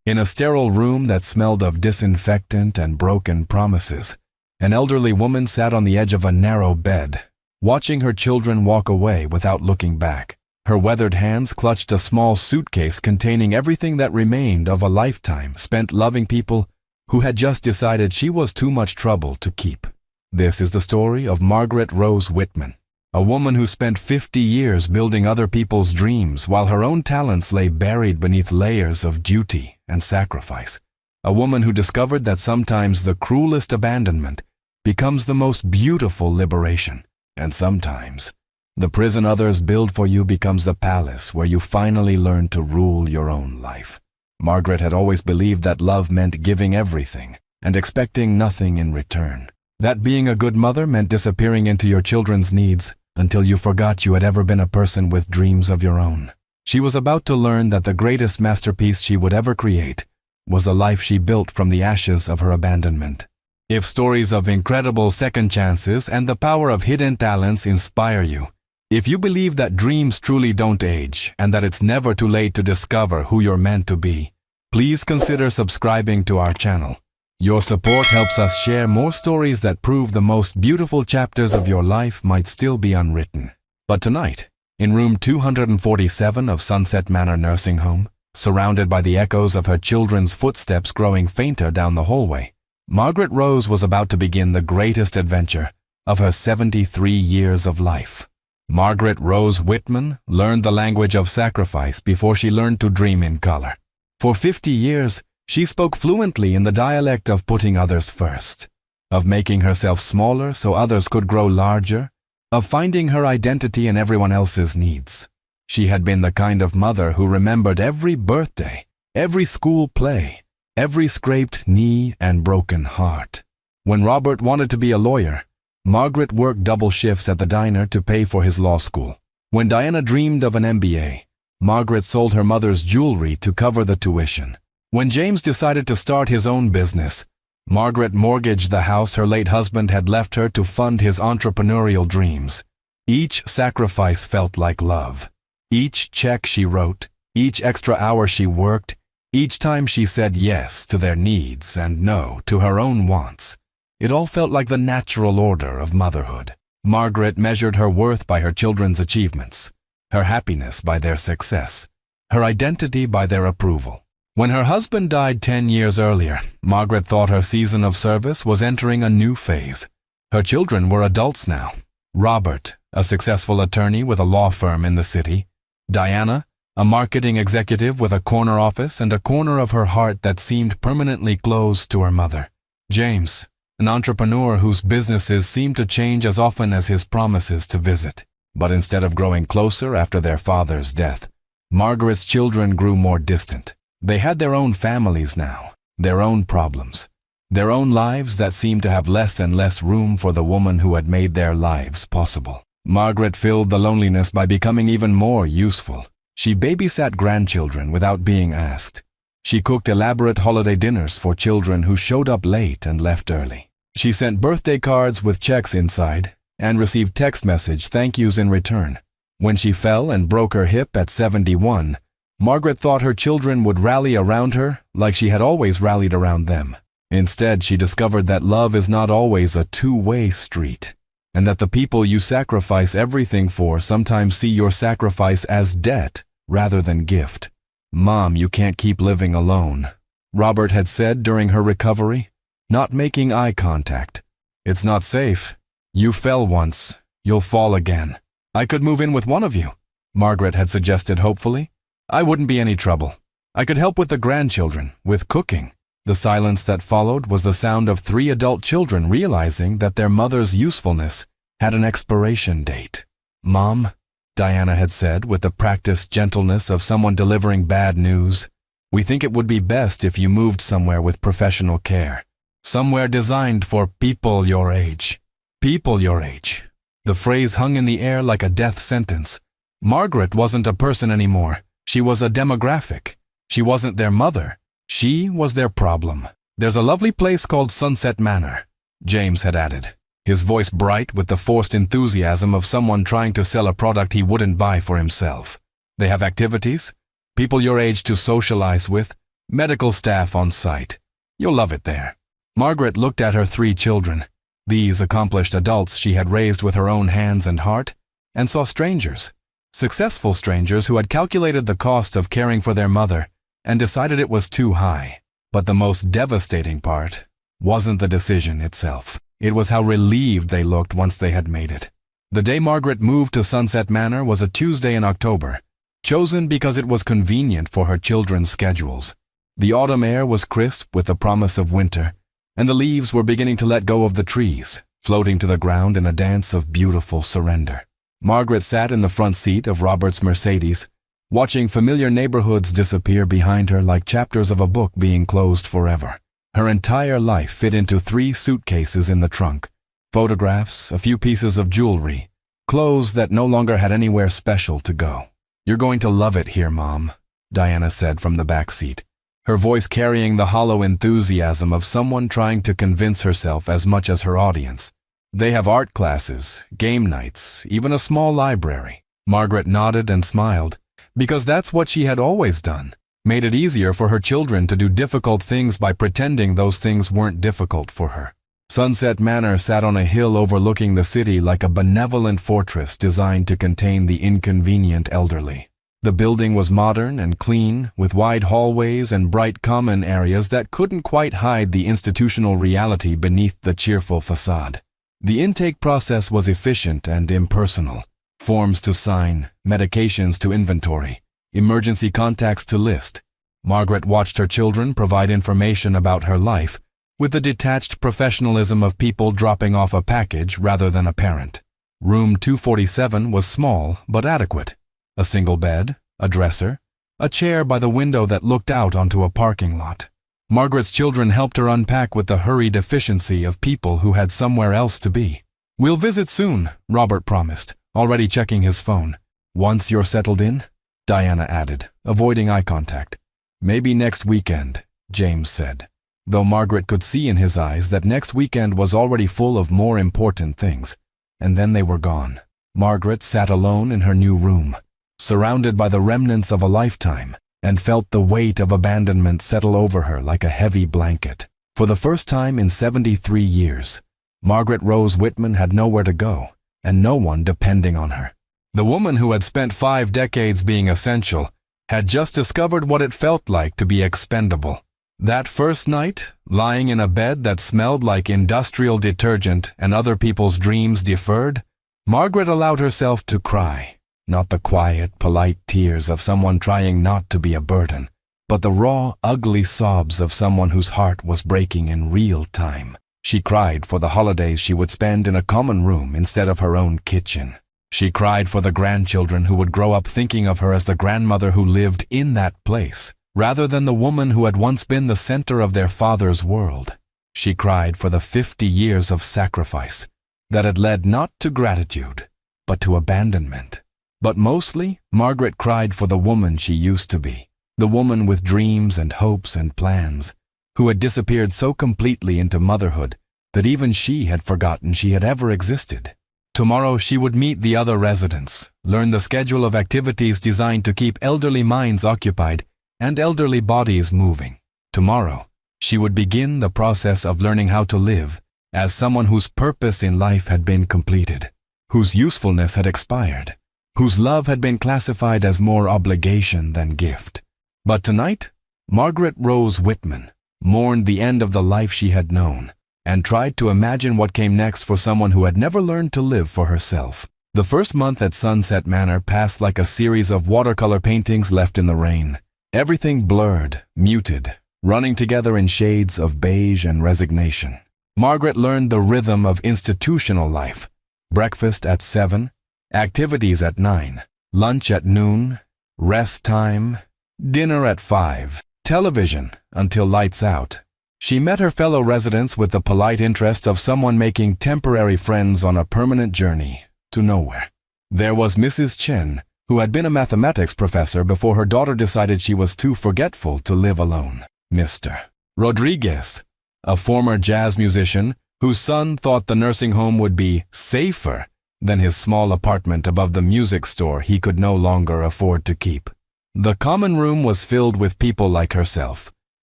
In a sterile room that smelled of disinfectant and broken promises, an elderly woman sat on the edge of a narrow bed, watching her children walk away without looking back. Her weathered hands clutched a small suitcase containing everything that remained of a lifetime spent loving people who had just decided she was too much trouble to keep. This is the story of Margaret Rose Whitman, a woman who spent 50 years building other people's dreams while her own talents lay buried beneath layers of duty and sacrifice. A woman who discovered that sometimes the cruelest abandonment becomes the most beautiful liberation, and sometimes the prison others build for you becomes the palace where you finally learn to rule your own life. Margaret had always believed that love meant giving everything and expecting nothing in return. That being a good mother meant disappearing into your children's needs until you forgot you had ever been a person with dreams of your own. She was about to learn that the greatest masterpiece she would ever create was the life she built from the ashes of her abandonment. If stories of incredible second chances and the power of hidden talents inspire you, if you believe that dreams truly don't age and that it's never too late to discover who you're meant to be, please consider subscribing to our channel. Your support helps us share more stories that prove the most beautiful chapters of your life might still be unwritten. But tonight, in room 247 of Sunset Manor Nursing Home, surrounded by the echoes of her children's footsteps growing fainter down the hallway, Margaret Rose was about to begin the greatest adventure of her 73 years of life. Margaret Rose Whitman learned the language of sacrifice before she learned to dream in color. For 50 years, she spoke fluently in the dialect of putting others first, of making herself smaller so others could grow larger, of finding her identity in everyone else's needs. She had been the kind of mother who remembered every birthday, every school play, every scraped knee and broken heart. When Robert wanted to be a lawyer, Margaret worked double shifts at the diner to pay for his law school. When Diana dreamed of an MBA, Margaret sold her mother's jewelry to cover the tuition. When James decided to start his own business, Margaret mortgaged the house her late husband had left her to fund his entrepreneurial dreams. Each sacrifice felt like love. Each check she wrote, each extra hour she worked, each time she said yes to their needs and no to her own wants. It all felt like the natural order of motherhood. Margaret measured her worth by her children's achievements, her happiness by their success, her identity by their approval. When her husband died 10 years earlier, Margaret thought her season of service was entering a new phase. Her children were adults now. Robert, a successful attorney with a law firm in the city. Diana, a marketing executive with a corner office and a corner of her heart that seemed permanently closed to her mother. James, an entrepreneur whose businesses seemed to change as often as his promises to visit. But instead of growing closer after their father's death, Margaret's children grew more distant. They had their own families now, their own problems, their own lives that seemed to have less and less room for the woman who had made their lives possible. Margaret filled the loneliness by becoming even more useful. She babysat grandchildren without being asked. She cooked elaborate holiday dinners for children who showed up late and left early. She sent birthday cards with checks inside and received text message thank yous in return. When she fell and broke her hip at 71, Margaret thought her children would rally around her like she had always rallied around them. Instead, she discovered that love is not always a two-way street, and that the people you sacrifice everything for sometimes see your sacrifice as debt rather than gift. "Mom, you can't keep living alone," Robert had said during her recovery, not making eye contact. "It's not safe. You fell once. You'll fall again. I could move in with one of you," Margaret had suggested hopefully. "I wouldn't be any trouble. I could help with the grandchildren, with cooking." The silence that followed was the sound of 3 adult children realizing that their mother's usefulness had an expiration date. "Mom," Diana had said with the practiced gentleness of someone delivering bad news, "we think it would be best if you moved somewhere with professional care. Somewhere designed for people your age." People your age. The phrase hung in the air like a death sentence. Margaret wasn't a person anymore. She was a demographic. She wasn't their mother. She was their problem. "There's a lovely place called Sunset Manor," James had added, his voice bright with the forced enthusiasm of someone trying to sell a product he wouldn't buy for himself. "They have activities, people your age to socialize with, Medical staff on site. You'll love it there. Margaret looked at her 3 children, these accomplished adults she had raised with her own hands and heart, and saw strangers, successful strangers who had calculated the cost of caring for their mother and decided it was too high. But the most devastating part wasn't the decision itself. It was how relieved they looked once they had made it. The day Margaret moved to Sunset Manor was a Tuesday in October, chosen because it was convenient for her children's schedules. The autumn air was crisp with the promise of winter, and the leaves were beginning to let go of the trees, floating to the ground in a dance of beautiful surrender. Margaret sat in the front seat of Robert's Mercedes, watching familiar neighborhoods disappear behind her like chapters of a book being closed forever. Her entire life fit into 3 suitcases in the trunk, photographs, a few pieces of jewelry, clothes that no longer had anywhere special to go. "You're going to love it here, Mom," Diana said from the back seat, her voice carrying the hollow enthusiasm of someone trying to convince herself as much as her audience. "They have art classes, game nights, even a small library." Margaret nodded and smiled, because that's what she had always done, made it easier for her children to do difficult things by pretending those things weren't difficult for her. Sunset Manor sat on a hill overlooking the city like a benevolent fortress designed to contain the inconvenient elderly. The building was modern and clean, with wide hallways and bright common areas that couldn't quite hide the institutional reality beneath the cheerful facade. The intake process was efficient and impersonal. Forms to sign, medications to inventory, emergency contacts to list. Margaret watched her children provide information about her life, with the detached professionalism of people dropping off a package rather than a parent. Room 247 was small but adequate. A single bed, a dresser, a chair by the window that looked out onto a parking lot. Margaret's children helped her unpack with the hurried efficiency of people who had somewhere else to be. "We'll visit soon," Robert promised, already checking his phone. "Once you're settled in," Diana added, avoiding eye contact. "Maybe next weekend," James said, though Margaret could see in his eyes that next weekend was already full of more important things. And then they were gone. Margaret sat alone in her new room, surrounded by the remnants of a lifetime, and felt the weight of abandonment settle over her like a heavy blanket. For the first time in 73 years, Margaret Rose Whitman had nowhere to go, and no one depending on her. The woman who had spent 5 decades being essential had just discovered what it felt like to be expendable. That first night, lying in a bed that smelled like industrial detergent and other people's dreams deferred, Margaret allowed herself to cry. Not the quiet, polite tears of someone trying not to be a burden, but the raw, ugly sobs of someone whose heart was breaking in real time. She cried for the holidays she would spend in a common room instead of her own kitchen. She cried for the grandchildren who would grow up thinking of her as the grandmother who lived in that place, rather than the woman who had once been the center of their father's world. She cried for the 50 years of sacrifice that had led not to gratitude, but to abandonment. But mostly, Margaret cried for the woman she used to be, the woman with dreams and hopes and plans, who had disappeared so completely into motherhood that even she had forgotten she had ever existed. Tomorrow she would meet the other residents, learn the schedule of activities designed to keep elderly minds occupied and elderly bodies moving. Tomorrow, she would begin the process of learning how to live as someone whose purpose in life had been completed, whose usefulness had expired, whose love had been classified as more obligation than gift. But tonight, Margaret Rose Whitman mourned the end of the life she had known and tried to imagine what came next for someone who had never learned to live for herself. The first month at Sunset Manor passed like a series of watercolor paintings left in the rain. Everything blurred, muted, running together in shades of beige and resignation. Margaret learned the rhythm of institutional life: breakfast at 7, activities at 9, lunch at noon, rest time, dinner at 5, television until lights out. She met her fellow residents with the polite interest of someone making temporary friends on a permanent journey to nowhere. There was Mrs. Chen, who had been a mathematics professor before her daughter decided she was too forgetful to live alone. Mr. Rodriguez, a former jazz musician whose son thought the nursing home would be safer than his small apartment above the music store he could no longer afford to keep. The common room was filled with people like herself,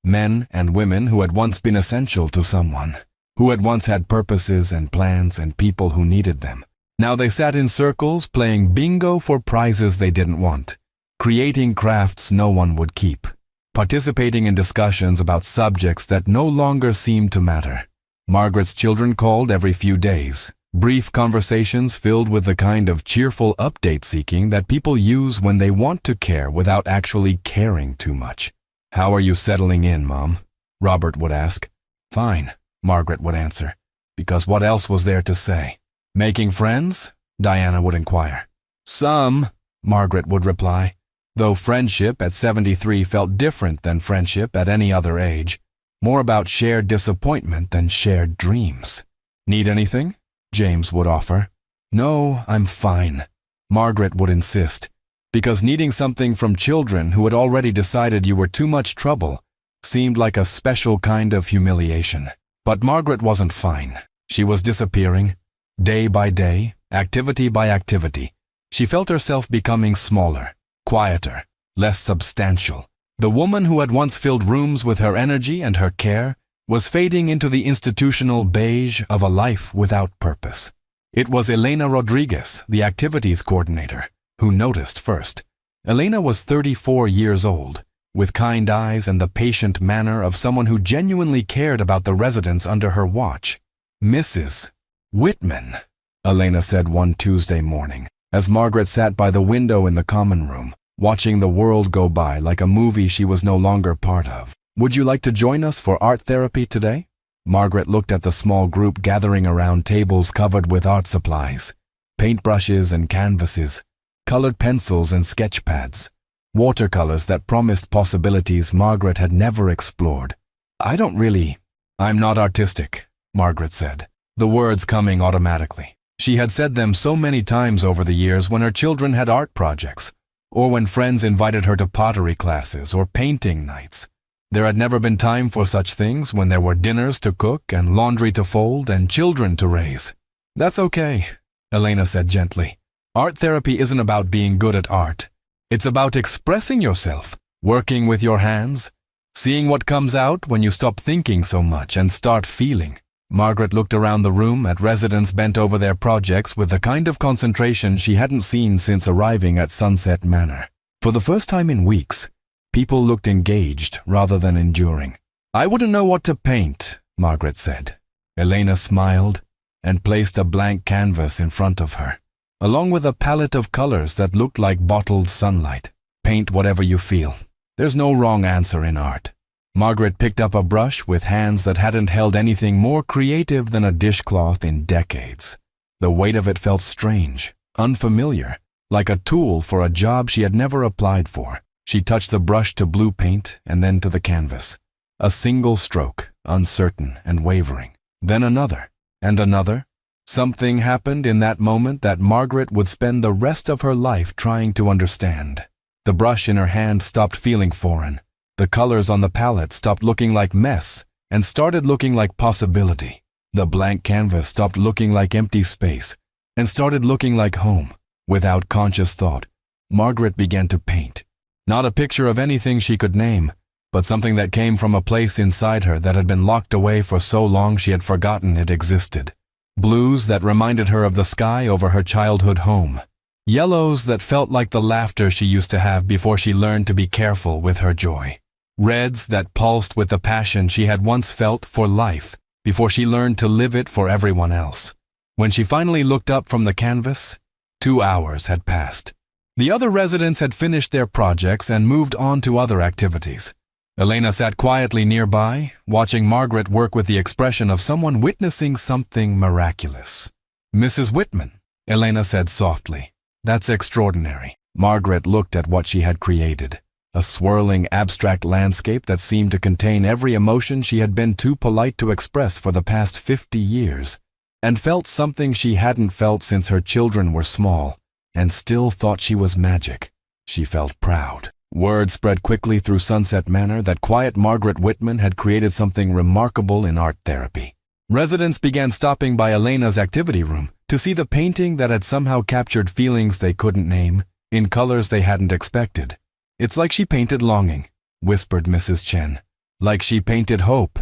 men and women who had once been essential to someone, who had once had purposes and plans and people who needed them. Now they sat in circles playing bingo for prizes they didn't want, creating crafts no one would keep, participating in discussions about subjects that no longer seemed to matter. Margaret's children called every few days, brief conversations filled with the kind of cheerful update-seeking that people use when they want to care without actually caring too much. "How are you settling in, Mom?" Robert would ask. "Fine," Margaret would answer, because what else was there to say? "Making friends?" Diana would inquire. "Some," Margaret would reply, though friendship at 73 felt different than friendship at any other age, more about shared disappointment than shared dreams. "Need anything?" James would offer. "No, I'm fine," Margaret would insist, because needing something from children who had already decided you were too much trouble seemed like a special kind of humiliation. But Margaret wasn't fine. She was disappearing, day by day, activity by activity. She felt herself becoming smaller, quieter, less substantial. The woman who had once filled rooms with her energy and her care was fading into the institutional beige of a life without purpose. It was Elena Rodriguez, the activities coordinator, who noticed first. Elena was 34 years old, with kind eyes and the patient manner of someone who genuinely cared about the residents under her watch. "Mrs. Whitman," Elena said one Tuesday morning, as Margaret sat by the window in the common room, watching the world go by like a movie she was no longer part of. "Would you like to join us for art therapy today?" Margaret looked at the small group gathering around tables covered with art supplies, paintbrushes and canvases, colored pencils and sketch pads, watercolors that promised possibilities Margaret had never explored. "I'm not artistic," Margaret said, the words coming automatically. She had said them so many times over the years when her children had art projects, or when friends invited her to pottery classes or painting nights. There had never been time for such things when there were dinners to cook and laundry to fold and children to raise. "That's okay," Elena said gently. "Art therapy isn't about being good at art. It's about expressing yourself, working with your hands, seeing what comes out when you stop thinking so much and start feeling." Margaret looked around the room at residents bent over their projects with the kind of concentration she hadn't seen since arriving at Sunset Manor. For the first time in weeks, people looked engaged rather than enduring. "I wouldn't know what to paint," Margaret said. Elena smiled and placed a blank canvas in front of her, along with a palette of colors that looked like bottled sunlight. "Paint whatever you feel. There's no wrong answer in art." Margaret picked up a brush with hands that hadn't held anything more creative than a dishcloth in decades. The weight of it felt strange, unfamiliar, like a tool for a job she had never applied for. She touched the brush to blue paint and then to the canvas. A single stroke, uncertain and wavering. Then another, and another. Something happened in that moment that Margaret would spend the rest of her life trying to understand. The brush in her hand stopped feeling foreign. The colors on the palette stopped looking like mess and started looking like possibility. The blank canvas stopped looking like empty space and started looking like home. Without conscious thought, Margaret began to paint. Not a picture of anything she could name, but something that came from a place inside her that had been locked away for so long she had forgotten it existed. Blues that reminded her of the sky over her childhood home. Yellows that felt like the laughter she used to have before she learned to be careful with her joy. Reds that pulsed with the passion she had once felt for life before she learned to live it for everyone else. When she finally looked up from the canvas, 2 hours had passed. The other residents had finished their projects and moved on to other activities. Elena sat quietly nearby, watching Margaret work with the expression of someone witnessing something miraculous. "Mrs. Whitman," Elena said softly. "That's extraordinary." Margaret looked at what she had created. A swirling, abstract landscape that seemed to contain every emotion she had been too polite to express for the past 50 years, and felt something she hadn't felt since her children were small, and still thought she was magic. She felt proud. Word spread quickly through Sunset Manor that quiet Margaret Whitman had created something remarkable in art therapy. Residents began stopping by Elena's activity room to see the painting that had somehow captured feelings they couldn't name, in colors they hadn't expected. It's like she painted longing, whispered Mrs. Chen. Like she painted hope,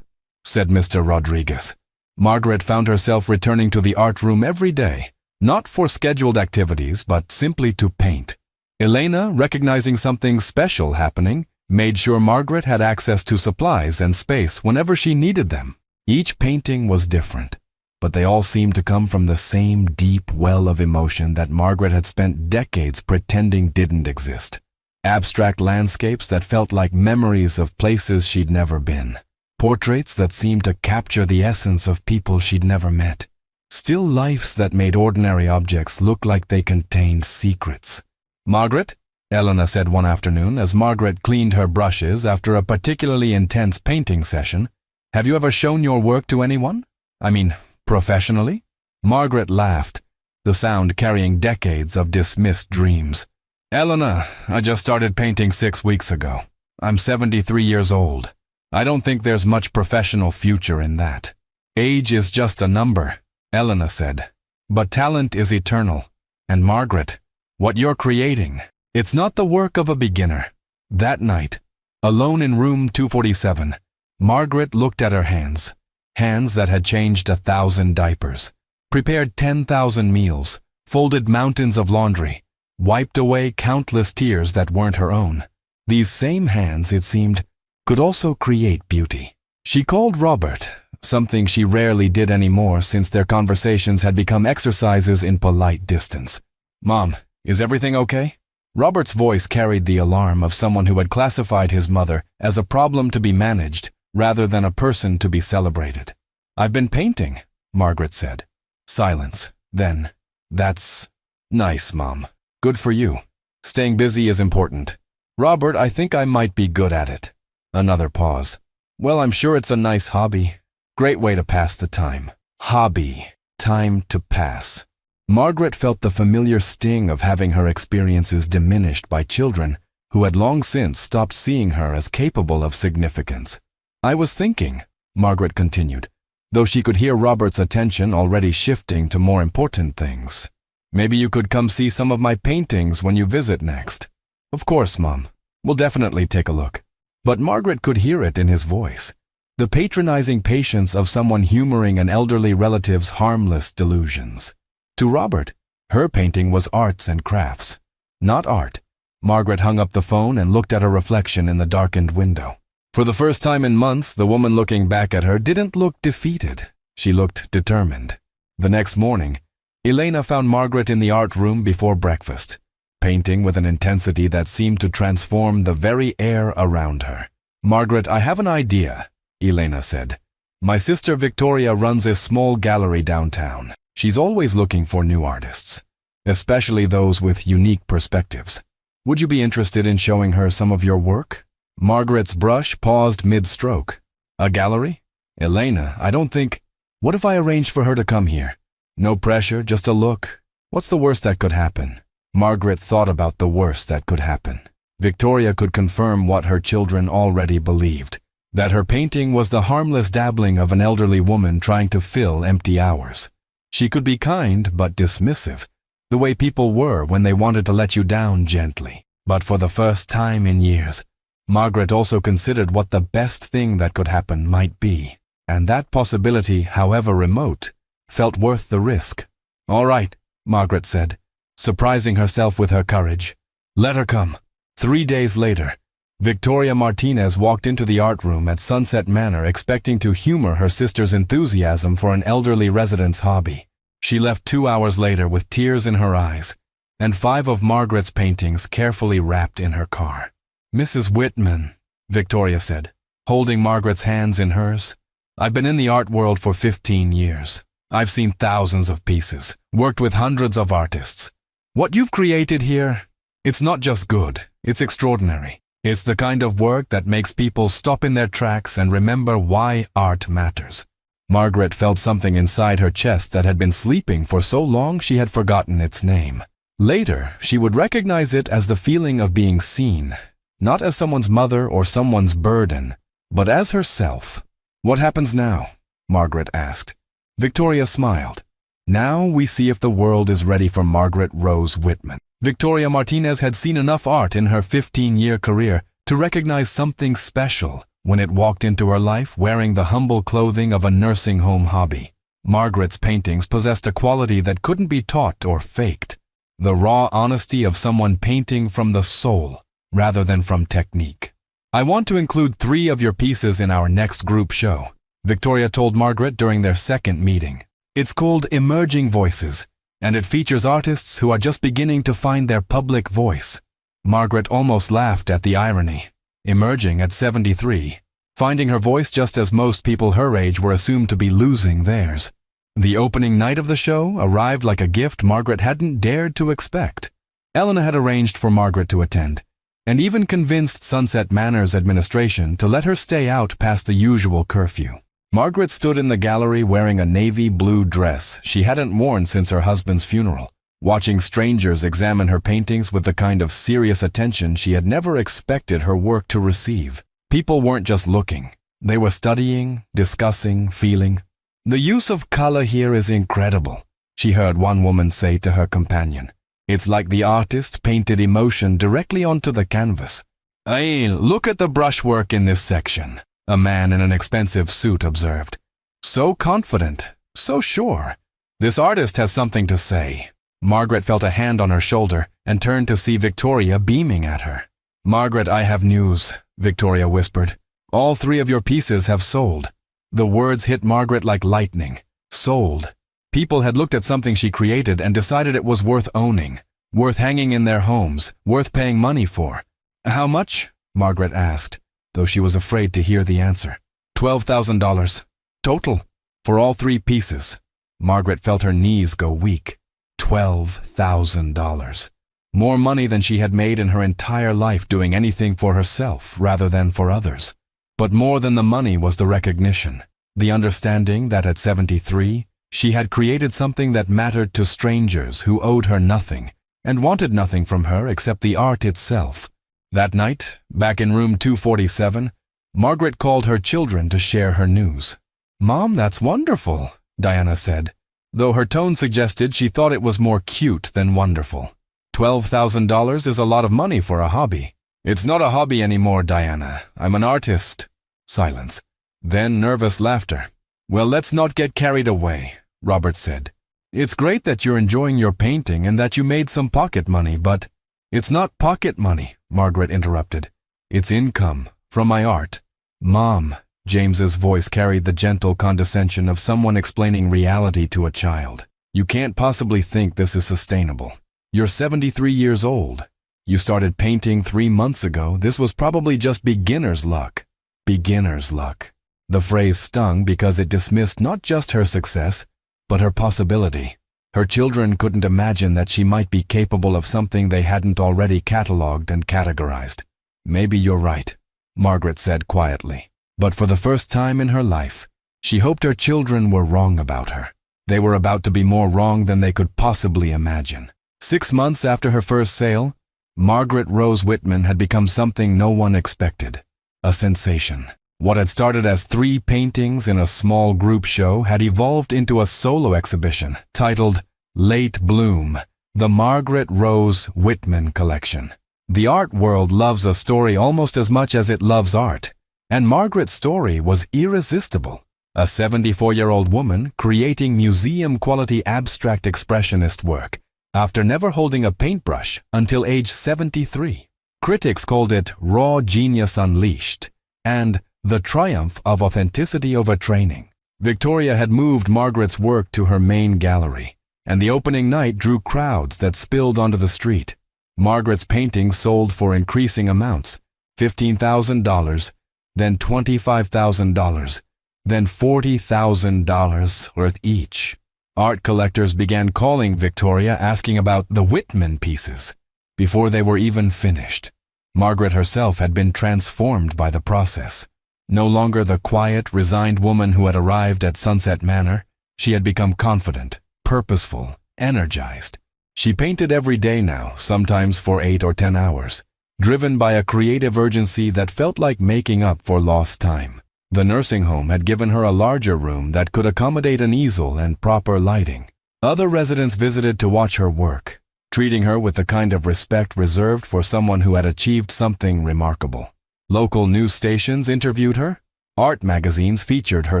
said Mr. Rodriguez. Margaret found herself returning to the art room every day, not for scheduled activities, but simply to paint. Elena, recognizing something special happening, made sure Margaret had access to supplies and space whenever she needed them. Each painting was different, but they all seemed to come from the same deep well of emotion that Margaret had spent decades pretending didn't exist. Abstract landscapes that felt like memories of places she'd never been. Portraits that seemed to capture the essence of people she'd never met. Still lifes that made ordinary objects look like they contained secrets. "Margaret," Elena said one afternoon as Margaret cleaned her brushes after a particularly intense painting session, "have you ever shown your work to anyone? I mean, professionally?" Margaret laughed, the sound carrying decades of dismissed dreams. "Elena, I just started painting 6 weeks ago. I'm 73 years old. I don't think there's much professional future in that. Age is just a number," Elena said. "But talent is eternal. And Margaret, what you're creating, it's not the work of a beginner." That night, alone in room 247, Margaret looked at her hands. Hands that had changed 1,000 diapers, prepared 10,000 meals, folded mountains of laundry, wiped away countless tears that weren't her own. These same hands, it seemed, could also create beauty. She called Robert, something she rarely did anymore since their conversations had become exercises in polite distance. "Mom, is everything okay?" Robert's voice carried the alarm of someone who had classified his mother as a problem to be managed rather than a person to be celebrated. "I've been painting," Margaret said. Silence. Then, "That's nice, Mom. Good for you. Staying busy is important. Robert, I think I might be good at it." Another pause. "Well, I'm sure it's a nice hobby. Great way to pass the time." Hobby. Time to pass. Margaret felt the familiar sting of having her experiences diminished by children who had long since stopped seeing her as capable of significance. "I was thinking," Margaret continued, though she could hear Robert's attention already shifting to more important things. "Maybe you could come see some of my paintings when you visit next." "Of course, Mom. We'll definitely take a look." But Margaret could hear it in his voice, the patronizing patience of someone humoring an elderly relative's harmless delusions. To Robert, her painting was arts and crafts, not art. Margaret hung up the phone and looked at her reflection in the darkened window. For the first time in months, the woman looking back at her didn't look defeated. She looked determined. The next morning, Elena found Margaret in the art room before breakfast, painting with an intensity that seemed to transform the very air around her. "Margaret, I have an idea," Elena said. "My sister Victoria runs a small gallery downtown. She's always looking for new artists, especially those with unique perspectives. Would you be interested in showing her some of your work?" Margaret's brush paused mid-stroke. "A gallery? Elena, I don't think... What if I arranged for her to come here? No pressure, just a look. What's the worst that could happen?" Margaret thought about the worst that could happen. Victoria could confirm what her children already believed, that her painting was the harmless dabbling of an elderly woman trying to fill empty hours. She could be kind but dismissive, the way people were when they wanted to let you down gently. But for the first time in years, Margaret also considered what the best thing that could happen might be, and that possibility, however remote, felt worth the risk. "All right," Margaret said, surprising herself with her courage. "Let her come." 3 days later, Victoria Martinez walked into the art room at Sunset Manor expecting to humor her sister's enthusiasm for an elderly resident's hobby. She left 2 hours later with tears in her eyes, and 5 of Margaret's paintings carefully wrapped in her car. "Mrs. Whitman," Victoria said, holding Margaret's hands in hers, "I've been in the art world for 15 years. I've seen thousands of pieces, worked with hundreds of artists. What you've created here, it's not just good, it's extraordinary. It's the kind of work that makes people stop in their tracks and remember why art matters." Margaret felt something inside her chest that had been sleeping for so long she had forgotten its name. Later, she would recognize it as the feeling of being seen, not as someone's mother or someone's burden, but as herself. "What happens now?" Margaret asked. Victoria smiled. "Now we see if the world is ready for Margaret Rose Whitman." Victoria Martinez had seen enough art in her 15-year career to recognize something special when it walked into her life wearing the humble clothing of a nursing home hobby. Margaret's paintings possessed a quality that couldn't be taught or faked, the raw honesty of someone painting from the soul rather than from technique. "I want to include 3 of your pieces in our next group show," Victoria told Margaret during their second meeting. "It's called Emerging Voices, and it features artists who are just beginning to find their public voice." Margaret almost laughed at the irony. Emerging at 73, finding her voice just as most people her age were assumed to be losing theirs. The opening night of the show arrived like a gift Margaret hadn't dared to expect. Elena had arranged for Margaret to attend, and even convinced Sunset Manor's administration to let her stay out past the usual curfew. Margaret stood in the gallery wearing a navy blue dress she hadn't worn since her husband's funeral, watching strangers examine her paintings with the kind of serious attention she had never expected her work to receive. People weren't just looking. They were studying, discussing, feeling. "The use of color here is incredible," she heard one woman say to her companion. "It's like the artist painted emotion directly onto the canvas." "Hey, look at the brushwork in this section," a man in an expensive suit observed. "So confident, so sure. This artist has something to say." Margaret felt a hand on her shoulder and turned to see Victoria beaming at her. "Margaret, I have news," Victoria whispered. "All 3 of your pieces have sold." The words hit Margaret like lightning. Sold. People had looked at something she created and decided it was worth owning, worth hanging in their homes, worth paying money for. "How much?" Margaret asked, though she was afraid to hear the answer. $12,000. Total. For all 3 pieces. Margaret felt her knees go weak. $12,000. More money than she had made in her entire life doing anything for herself rather than for others. But more than the money was the recognition, the understanding that at 73, she had created something that mattered to strangers who owed her nothing and wanted nothing from her except the art itself. That night, back in room 247, Margaret called her children to share her news. "Mom, that's wonderful," Diana said, though her tone suggested she thought it was more cute than wonderful. $12,000 is a lot of money for a hobby. "It's not a hobby anymore, Diana. I'm an artist." Silence. Then nervous laughter. "Well, let's not get carried away," Robert said. "It's great that you're enjoying your painting and that you made some pocket money, but—" "It's not pocket money," Margaret interrupted. "It's income from my art." "Mom," James's voice carried the gentle condescension of someone explaining reality to a child. "You can't possibly think this is sustainable. You're 73 years old. You started painting 3 months ago. This was probably just beginner's luck." Beginner's luck. The phrase stung because it dismissed not just her success, but her possibility. Her children couldn't imagine that she might be capable of something they hadn't already catalogued and categorized. "Maybe you're right," Margaret said quietly. But for the first time in her life, she hoped her children were wrong about her. They were about to be more wrong than they could possibly imagine. 6 months after her first sale, Margaret Rose Whitman had become something no one expected. A sensation. What had started as 3 paintings in a small group show had evolved into a solo exhibition titled Late Bloom, the Margaret Rose Whitman Collection. The art world loves a story almost as much as it loves art, and Margaret's story was irresistible. A 74-year-old woman creating museum-quality abstract expressionist work after never holding a paintbrush until age 73. Critics called it raw genius unleashed and the triumph of authenticity over training. Victoria had moved Margaret's work to her main gallery, and the opening night drew crowds that spilled onto the street. Margaret's paintings sold for increasing amounts, $15,000, then $25,000, then $40,000 worth each. Art collectors began calling Victoria asking about the Whitman pieces before they were even finished. Margaret herself had been transformed by the process. No longer the quiet, resigned woman who had arrived at Sunset Manor, she had become confident, purposeful, energized. She painted every day now, sometimes for 8 or 10 hours, driven by a creative urgency that felt like making up for lost time. The nursing home had given her a larger room that could accommodate an easel and proper lighting. Other residents visited to watch her work, treating her with the kind of respect reserved for someone who had achieved something remarkable. Local news stations interviewed her. Art magazines featured her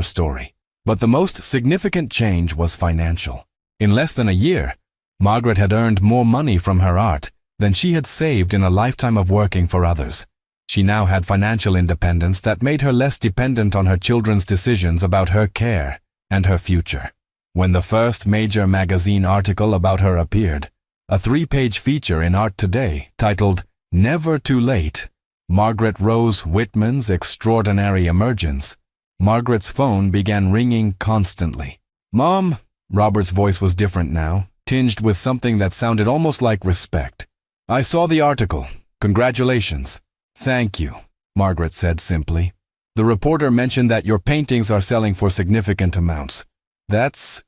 story. But the most significant change was financial. In less than a year, Margaret had earned more money from her art than she had saved in a lifetime of working for others. She now had financial independence that made her less dependent on her children's decisions about her care and her future. When the first major magazine article about her appeared, a 3-page feature in Art Today titled "Never Too Late, Margaret Rose Whitman's Extraordinary Emergence," Margaret's phone began ringing constantly. "Mom," Robert's voice was different now, tinged with something that sounded almost like respect. "I saw the article. Congratulations." "Thank you," Margaret said simply. "The reporter mentioned that your paintings are selling for significant amounts. That's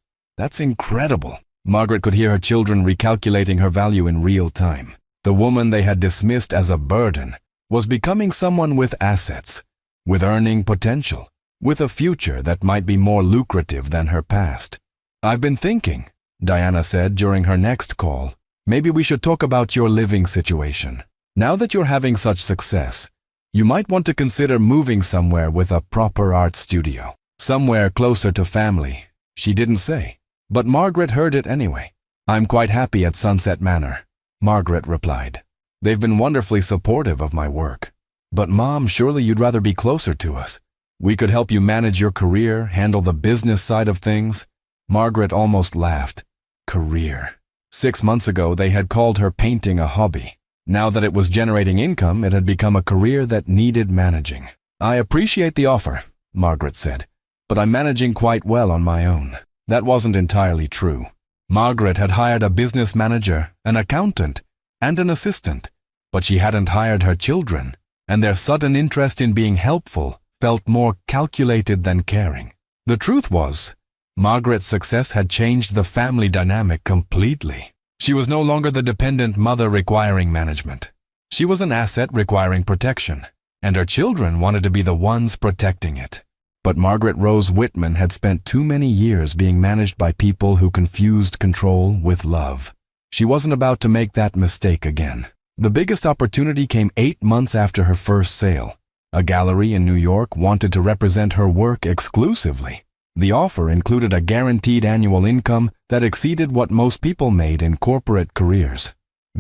incredible." Margaret could hear her children recalculating her value in real time. The woman they had dismissed as a burden was becoming someone with assets, with earning potential, with a future that might be more lucrative than her past. "I've been thinking," Diana said during her next call, "maybe we should talk about your living situation. Now that you're having such success, you might want to consider moving somewhere with a proper art studio. Somewhere closer to family." She didn't say, but Margaret heard it anyway. "I'm quite happy at Sunset Manor," Margaret replied. "They've been wonderfully supportive of my work." "But Mom, surely you'd rather be closer to us. We could help you manage your career, handle the business side of things." Margaret almost laughed. Career. 6 months ago, they had called her painting a hobby. Now that it was generating income, it had become a career that needed managing. "I appreciate the offer," Margaret said, "but I'm managing quite well on my own." That wasn't entirely true. Margaret had hired a business manager, an accountant, and an assistant, but she hadn't hired her children, and their sudden interest in being helpful felt more calculated than caring. The truth was, Margaret's success had changed the family dynamic completely. She was no longer the dependent mother requiring management. She was an asset requiring protection, and her children wanted to be the ones protecting it. But Margaret Rose Whitman had spent too many years being managed by people who confused control with love. She wasn't about to make that mistake again. The biggest opportunity came 8 months after her first sale. A gallery in New York wanted to represent her work exclusively. The offer included a guaranteed annual income that exceeded what most people made in corporate careers.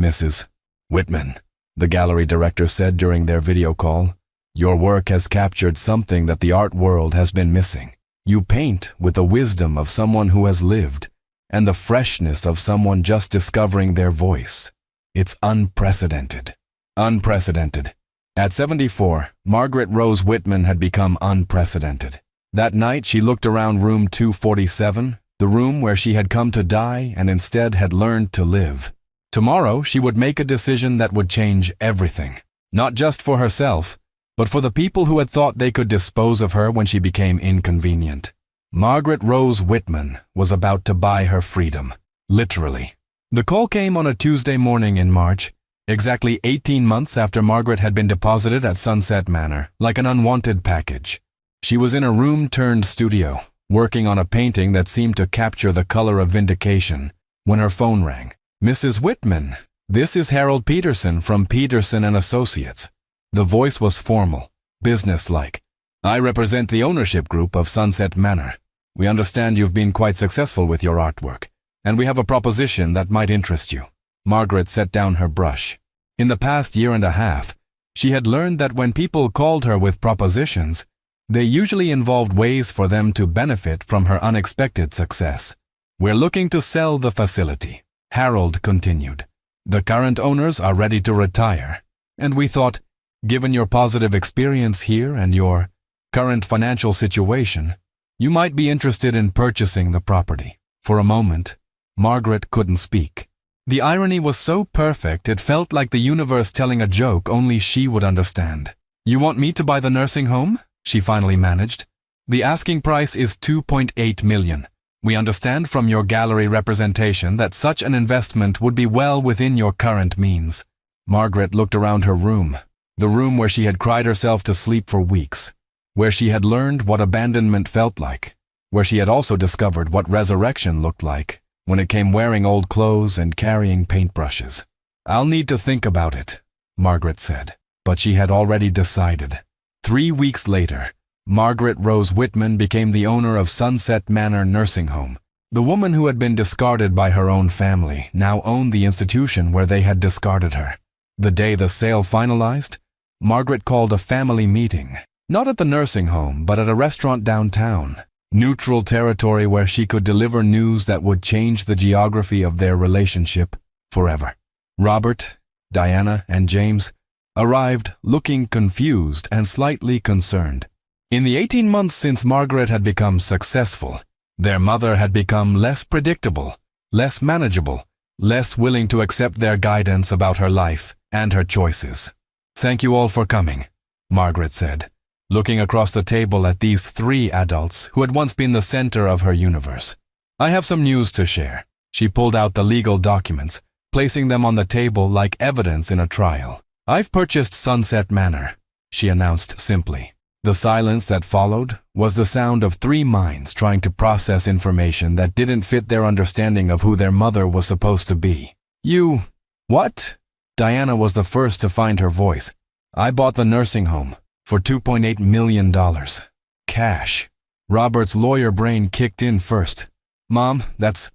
"Mrs. Whitman," the gallery director said during their video call, "your work has captured something that the art world has been missing. You paint with the wisdom of someone who has lived and the freshness of someone just discovering their voice. It's unprecedented." Unprecedented. At 74, Margaret Rose Whitman had become unprecedented. That night, she looked around room 247, the room where she had come to die and instead had learned to live. Tomorrow, she would make a decision that would change everything. Not just for herself, but for the people who had thought they could dispose of her when she became inconvenient. Margaret Rose Whitman was about to buy her freedom, literally. The call came on a Tuesday morning in March, exactly 18 months after Margaret had been deposited at Sunset Manor, like an unwanted package. She was in a room-turned studio, working on a painting that seemed to capture the color of vindication, when her phone rang. "Mrs. Whitman, this is Harold Peterson from Peterson & Associates." The voice was formal, businesslike. "I represent the ownership group of Sunset Manor. We understand you've been quite successful with your artwork, and we have a proposition that might interest you." Margaret set down her brush. In the past year and a half, she had learned that when people called her with propositions, they usually involved ways for them to benefit from her unexpected success. "We're looking to sell the facility," Harold continued. "The current owners are ready to retire, and we thought, given your positive experience here and your current financial situation, you might be interested in purchasing the property." For a moment, Margaret couldn't speak. The irony was so perfect it felt like the universe telling a joke only she would understand. "You want me to buy the nursing home?" she finally managed. "The asking price is $2.8 million. We understand from your gallery representation that such an investment would be well within your current means." Margaret looked around her room, the room where she had cried herself to sleep for weeks, where she had learned what abandonment felt like, where she had also discovered what resurrection looked like when it came wearing old clothes and carrying paintbrushes. "I'll need to think about it," Margaret said, but she had already decided. 3 weeks later, Margaret Rose Whitman became the owner of Sunset Manor Nursing Home. The woman who had been discarded by her own family now owned the institution where they had discarded her. The day the sale finalized, Margaret called a family meeting, not at the nursing home, but at a restaurant downtown, neutral territory where she could deliver news that would change the geography of their relationship forever. Robert, Diana, and James arrived looking confused and slightly concerned. In the 18 months since Margaret had become successful, their mother had become less predictable, less manageable, less willing to accept their guidance about her life and her choices. "Thank you all for coming," Margaret said, looking across the table at these 3 adults who had once been the center of her universe. "I have some news to share." She pulled out the legal documents, placing them on the table like evidence in a trial. "I've purchased Sunset Manor," she announced simply. The silence that followed was the sound of 3 minds trying to process information that didn't fit their understanding of who their mother was supposed to be. "You... what?" Diana was the first to find her voice. "I bought the nursing home for $2.8 million. Cash." Robert's lawyer brain kicked in first. "Mom, that's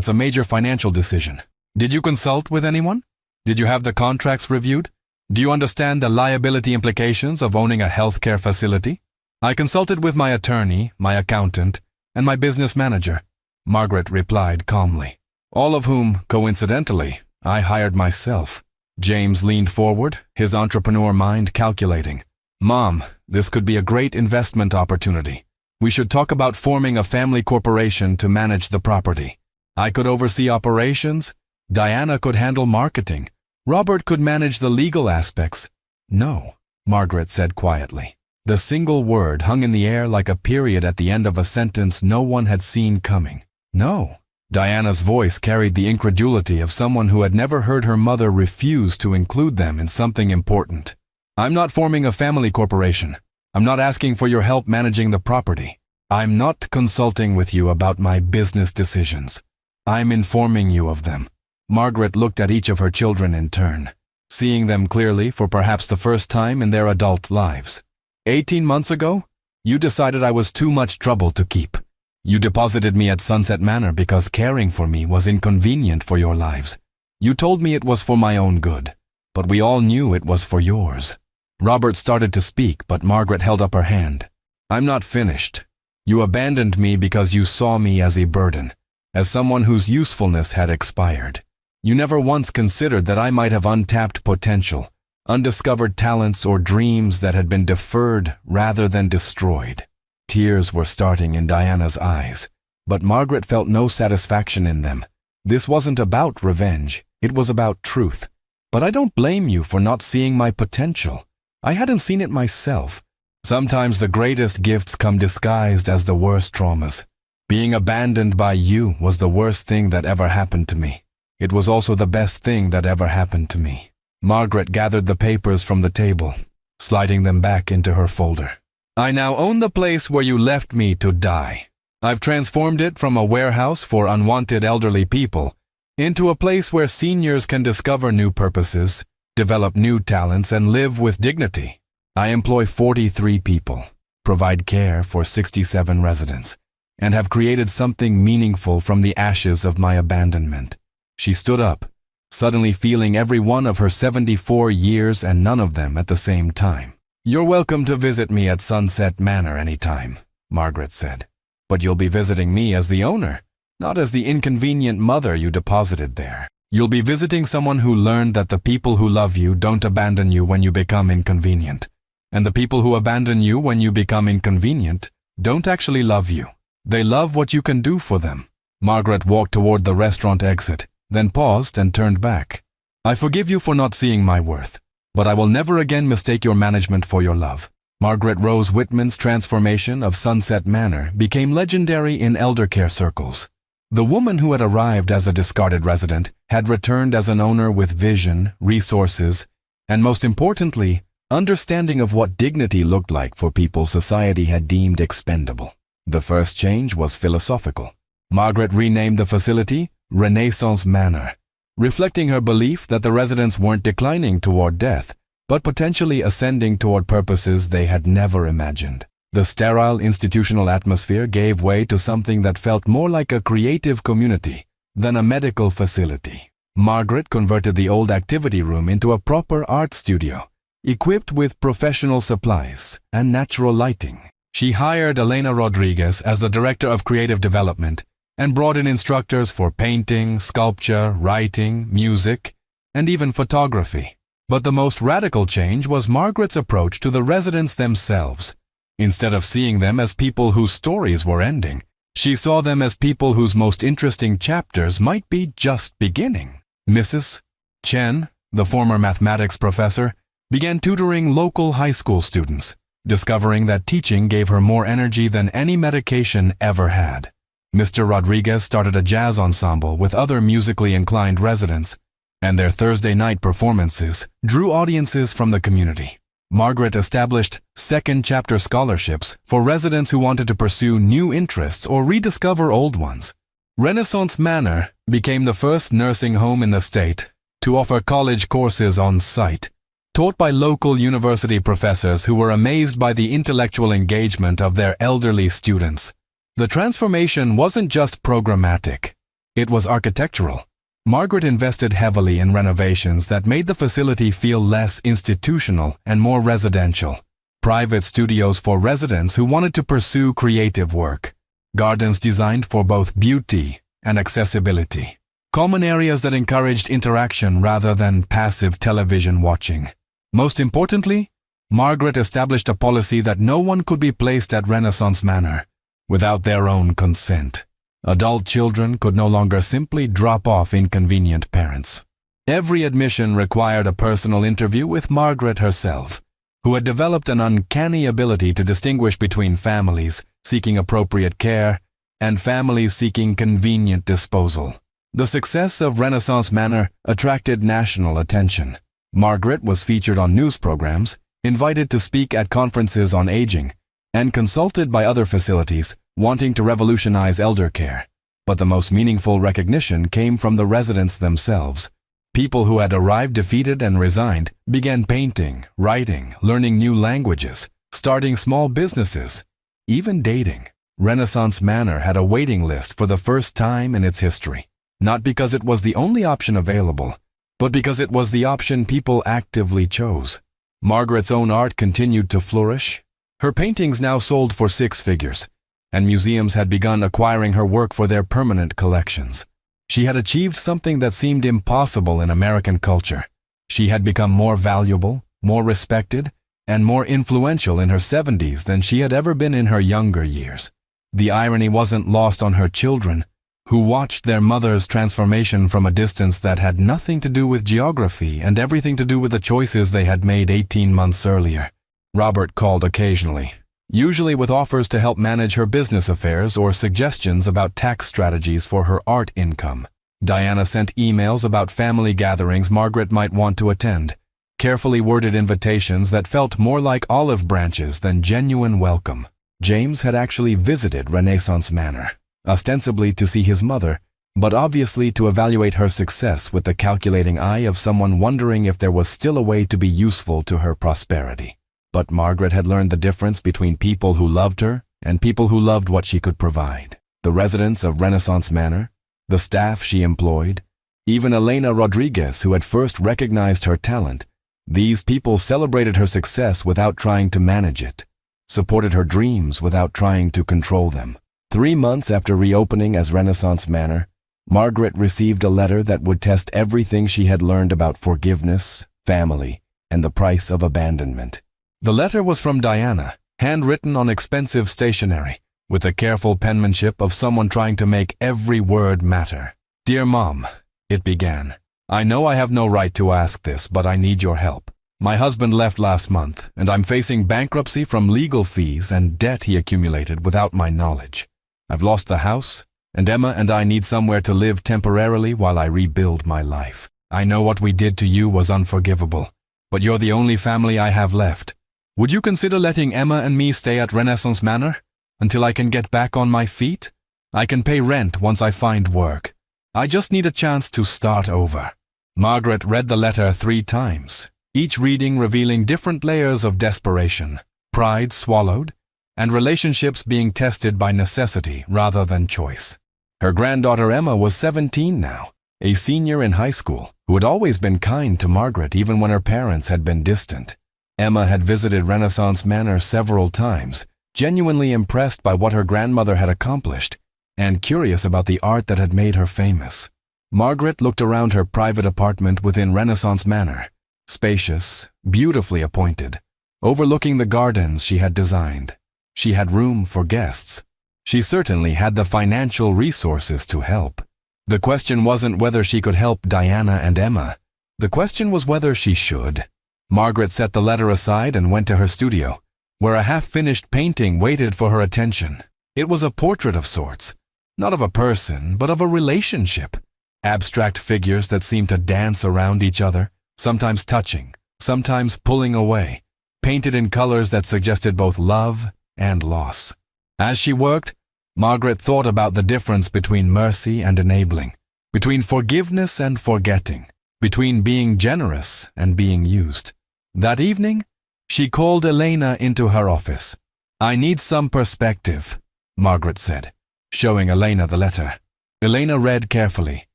a major financial decision. Did you consult with anyone? Did you have the contracts reviewed? Do you understand the liability implications of owning a healthcare facility?" "I consulted with my attorney, my accountant, and my business manager," Margaret replied calmly, "all of whom, coincidentally, I hired myself." James leaned forward, his entrepreneur mind calculating. "Mom, this could be a great investment opportunity. We should talk about forming a family corporation to manage the property. I could oversee operations, Diana could handle marketing, Robert could manage the legal aspects." "No," Margaret said quietly. The single word hung in the air like a period at the end of a sentence no one had seen coming. "No." Diana's voice carried the incredulity of someone who had never heard her mother refuse to include them in something important. "I'm not forming a family corporation. I'm not asking for your help managing the property. I'm not consulting with you about my business decisions. I'm informing you of them." Margaret looked at each of her children in turn, seeing them clearly for perhaps the first time in their adult lives. 18 months ago, you decided I was too much trouble to keep. You deposited me at Sunset Manor because caring for me was inconvenient for your lives. You told me it was for my own good, but we all knew it was for yours. Robert started to speak, but Margaret held up her hand. "I'm not finished. You abandoned me because you saw me as a burden, as someone whose usefulness had expired. You never once considered that I might have untapped potential, undiscovered talents or dreams that had been deferred rather than destroyed." Tears were starting in Diana's eyes, but Margaret felt no satisfaction in them. This wasn't about revenge, it was about truth. "But I don't blame you for not seeing my potential. I hadn't seen it myself. Sometimes the greatest gifts come disguised as the worst traumas. Being abandoned by you was the worst thing that ever happened to me. It was also the best thing that ever happened to me." Margaret gathered the papers from the table, sliding them back into her folder. "I now own the place where you left me to die. I've transformed it from a warehouse for unwanted elderly people into a place where seniors can discover new purposes, develop new talents, and live with dignity. I employ 43 people, provide care for 67 residents, and have created something meaningful from the ashes of my abandonment." She stood up, suddenly feeling every one of her 74 years and none of them at the same time. "You're welcome to visit me at Sunset Manor anytime," Margaret said. "But you'll be visiting me as the owner, not as the inconvenient mother you deposited there. You'll be visiting someone who learned that the people who love you don't abandon you when you become inconvenient, and the people who abandon you when you become inconvenient don't actually love you. They love what you can do for them." Margaret walked toward the restaurant exit, then paused and turned back. "I forgive you for not seeing my worth, but I will never again mistake your management for your love." Margaret Rose Whitman's transformation of Sunset Manor became legendary in eldercare circles. The woman who had arrived as a discarded resident had returned as an owner with vision, resources, and most importantly, understanding of what dignity looked like for people society had deemed expendable. The first change was philosophical. Margaret renamed the facility Renaissance Manor, reflecting her belief that the residents weren't declining toward death, but potentially ascending toward purposes they had never imagined. The sterile institutional atmosphere gave way to something that felt more like a creative community than a medical facility. Margaret converted the old activity room into a proper art studio, equipped with professional supplies and natural lighting. She hired Elena Rodriguez as the Director of Creative Development and brought in instructors for painting, sculpture, writing, music, and even photography. But the most radical change was Margaret's approach to the residents themselves. Instead of seeing them as people whose stories were ending, she saw them as people whose most interesting chapters might be just beginning. Mrs. Chen, the former mathematics professor, began tutoring local high school students, discovering that teaching gave her more energy than any medication ever had. Mr. Rodriguez started a jazz ensemble with other musically inclined residents, and their Thursday night performances drew audiences from the community. Margaret established second chapter scholarships for residents who wanted to pursue new interests or rediscover old ones. Renaissance Manor became the first nursing home in the state to offer college courses on site, taught by local university professors who were amazed by the intellectual engagement of their elderly students. The transformation wasn't just programmatic, it was architectural. Margaret invested heavily in renovations that made the facility feel less institutional and more residential. Private studios for residents who wanted to pursue creative work. Gardens designed for both beauty and accessibility. Common areas that encouraged interaction rather than passive television watching. Most importantly, Margaret established a policy that no one could be placed at Renaissance Manor without their own consent. Adult children could no longer simply drop off inconvenient parents. Every admission required a personal interview with Margaret herself, who had developed an uncanny ability to distinguish between families seeking appropriate care and families seeking convenient disposal. The success of Renaissance Manor attracted national attention. Margaret was featured on news programs, invited to speak at conferences on aging, and consulted by other facilities wanting to revolutionize elder care. But the most meaningful recognition came from the residents themselves. People who had arrived defeated and resigned began painting, writing, learning new languages, starting small businesses, even dating. Renaissance Manor had a waiting list for the first time in its history, not because it was the only option available, but because it was the option people actively chose. Margaret's own art continued to flourish. Her paintings now sold for six figures, and museums had begun acquiring her work for their permanent collections. She had achieved something that seemed impossible in American culture. She had become more valuable, more respected, and more influential in her 70s than she had ever been in her younger years. The irony wasn't lost on her children, who watched their mother's transformation from a distance that had nothing to do with geography and everything to do with the choices they had made 18 months earlier. Robert called occasionally, usually with offers to help manage her business affairs or suggestions about tax strategies for her art income. Diana sent emails about family gatherings Margaret might want to attend, carefully worded invitations that felt more like olive branches than genuine welcome. James had actually visited Renaissance Manor, ostensibly to see his mother, but obviously to evaluate her success with the calculating eye of someone wondering if there was still a way to be useful to her prosperity. But Margaret had learned the difference between people who loved her and people who loved what she could provide. The residents of Renaissance Manor, the staff she employed, even Elena Rodriguez, who had first recognized her talent, these people celebrated her success without trying to manage it, supported her dreams without trying to control them. 3 months after reopening as Renaissance Manor, Margaret received a letter that would test everything she had learned about forgiveness, family, and the price of abandonment. The letter was from Diana, handwritten on expensive stationery, with the careful penmanship of someone trying to make every word matter. "Dear Mom," it began, "I know I have no right to ask this, but I need your help. My husband left last month, and I'm facing bankruptcy from legal fees and debt he accumulated without my knowledge. I've lost the house, and Emma and I need somewhere to live temporarily while I rebuild my life. I know what we did to you was unforgivable, but you're the only family I have left. Would you consider letting Emma and me stay at Renaissance Manor until I can get back on my feet? I can pay rent once I find work. I just need a chance to start over. Margaret read the letter 3 times, each reading revealing different layers of desperation, pride swallowed, and relationships being tested by necessity rather than choice. Her granddaughter Emma was 17 now, a senior in high school, who had always been kind to Margaret even when her parents had been distant. Emma had visited Renaissance Manor several times, genuinely impressed by what her grandmother had accomplished, and curious about the art that had made her famous. Margaret looked around her private apartment within Renaissance Manor, spacious, beautifully appointed, overlooking the gardens she had designed. She had room for guests. She certainly had the financial resources to help. The question wasn't whether she could help Diana and Emma. The question was whether she should. Margaret set the letter aside and went to her studio, where a half-finished painting waited for her attention. It was a portrait of sorts, not of a person, but of a relationship. Abstract figures that seemed to dance around each other, sometimes touching, sometimes pulling away, painted in colors that suggested both love and loss. As she worked, Margaret thought about the difference between mercy and enabling, between forgiveness and forgetting, between being generous and being used. That evening, she called Elena into her office. "I need some perspective," Margaret said, showing Elena the letter. Elena read carefully,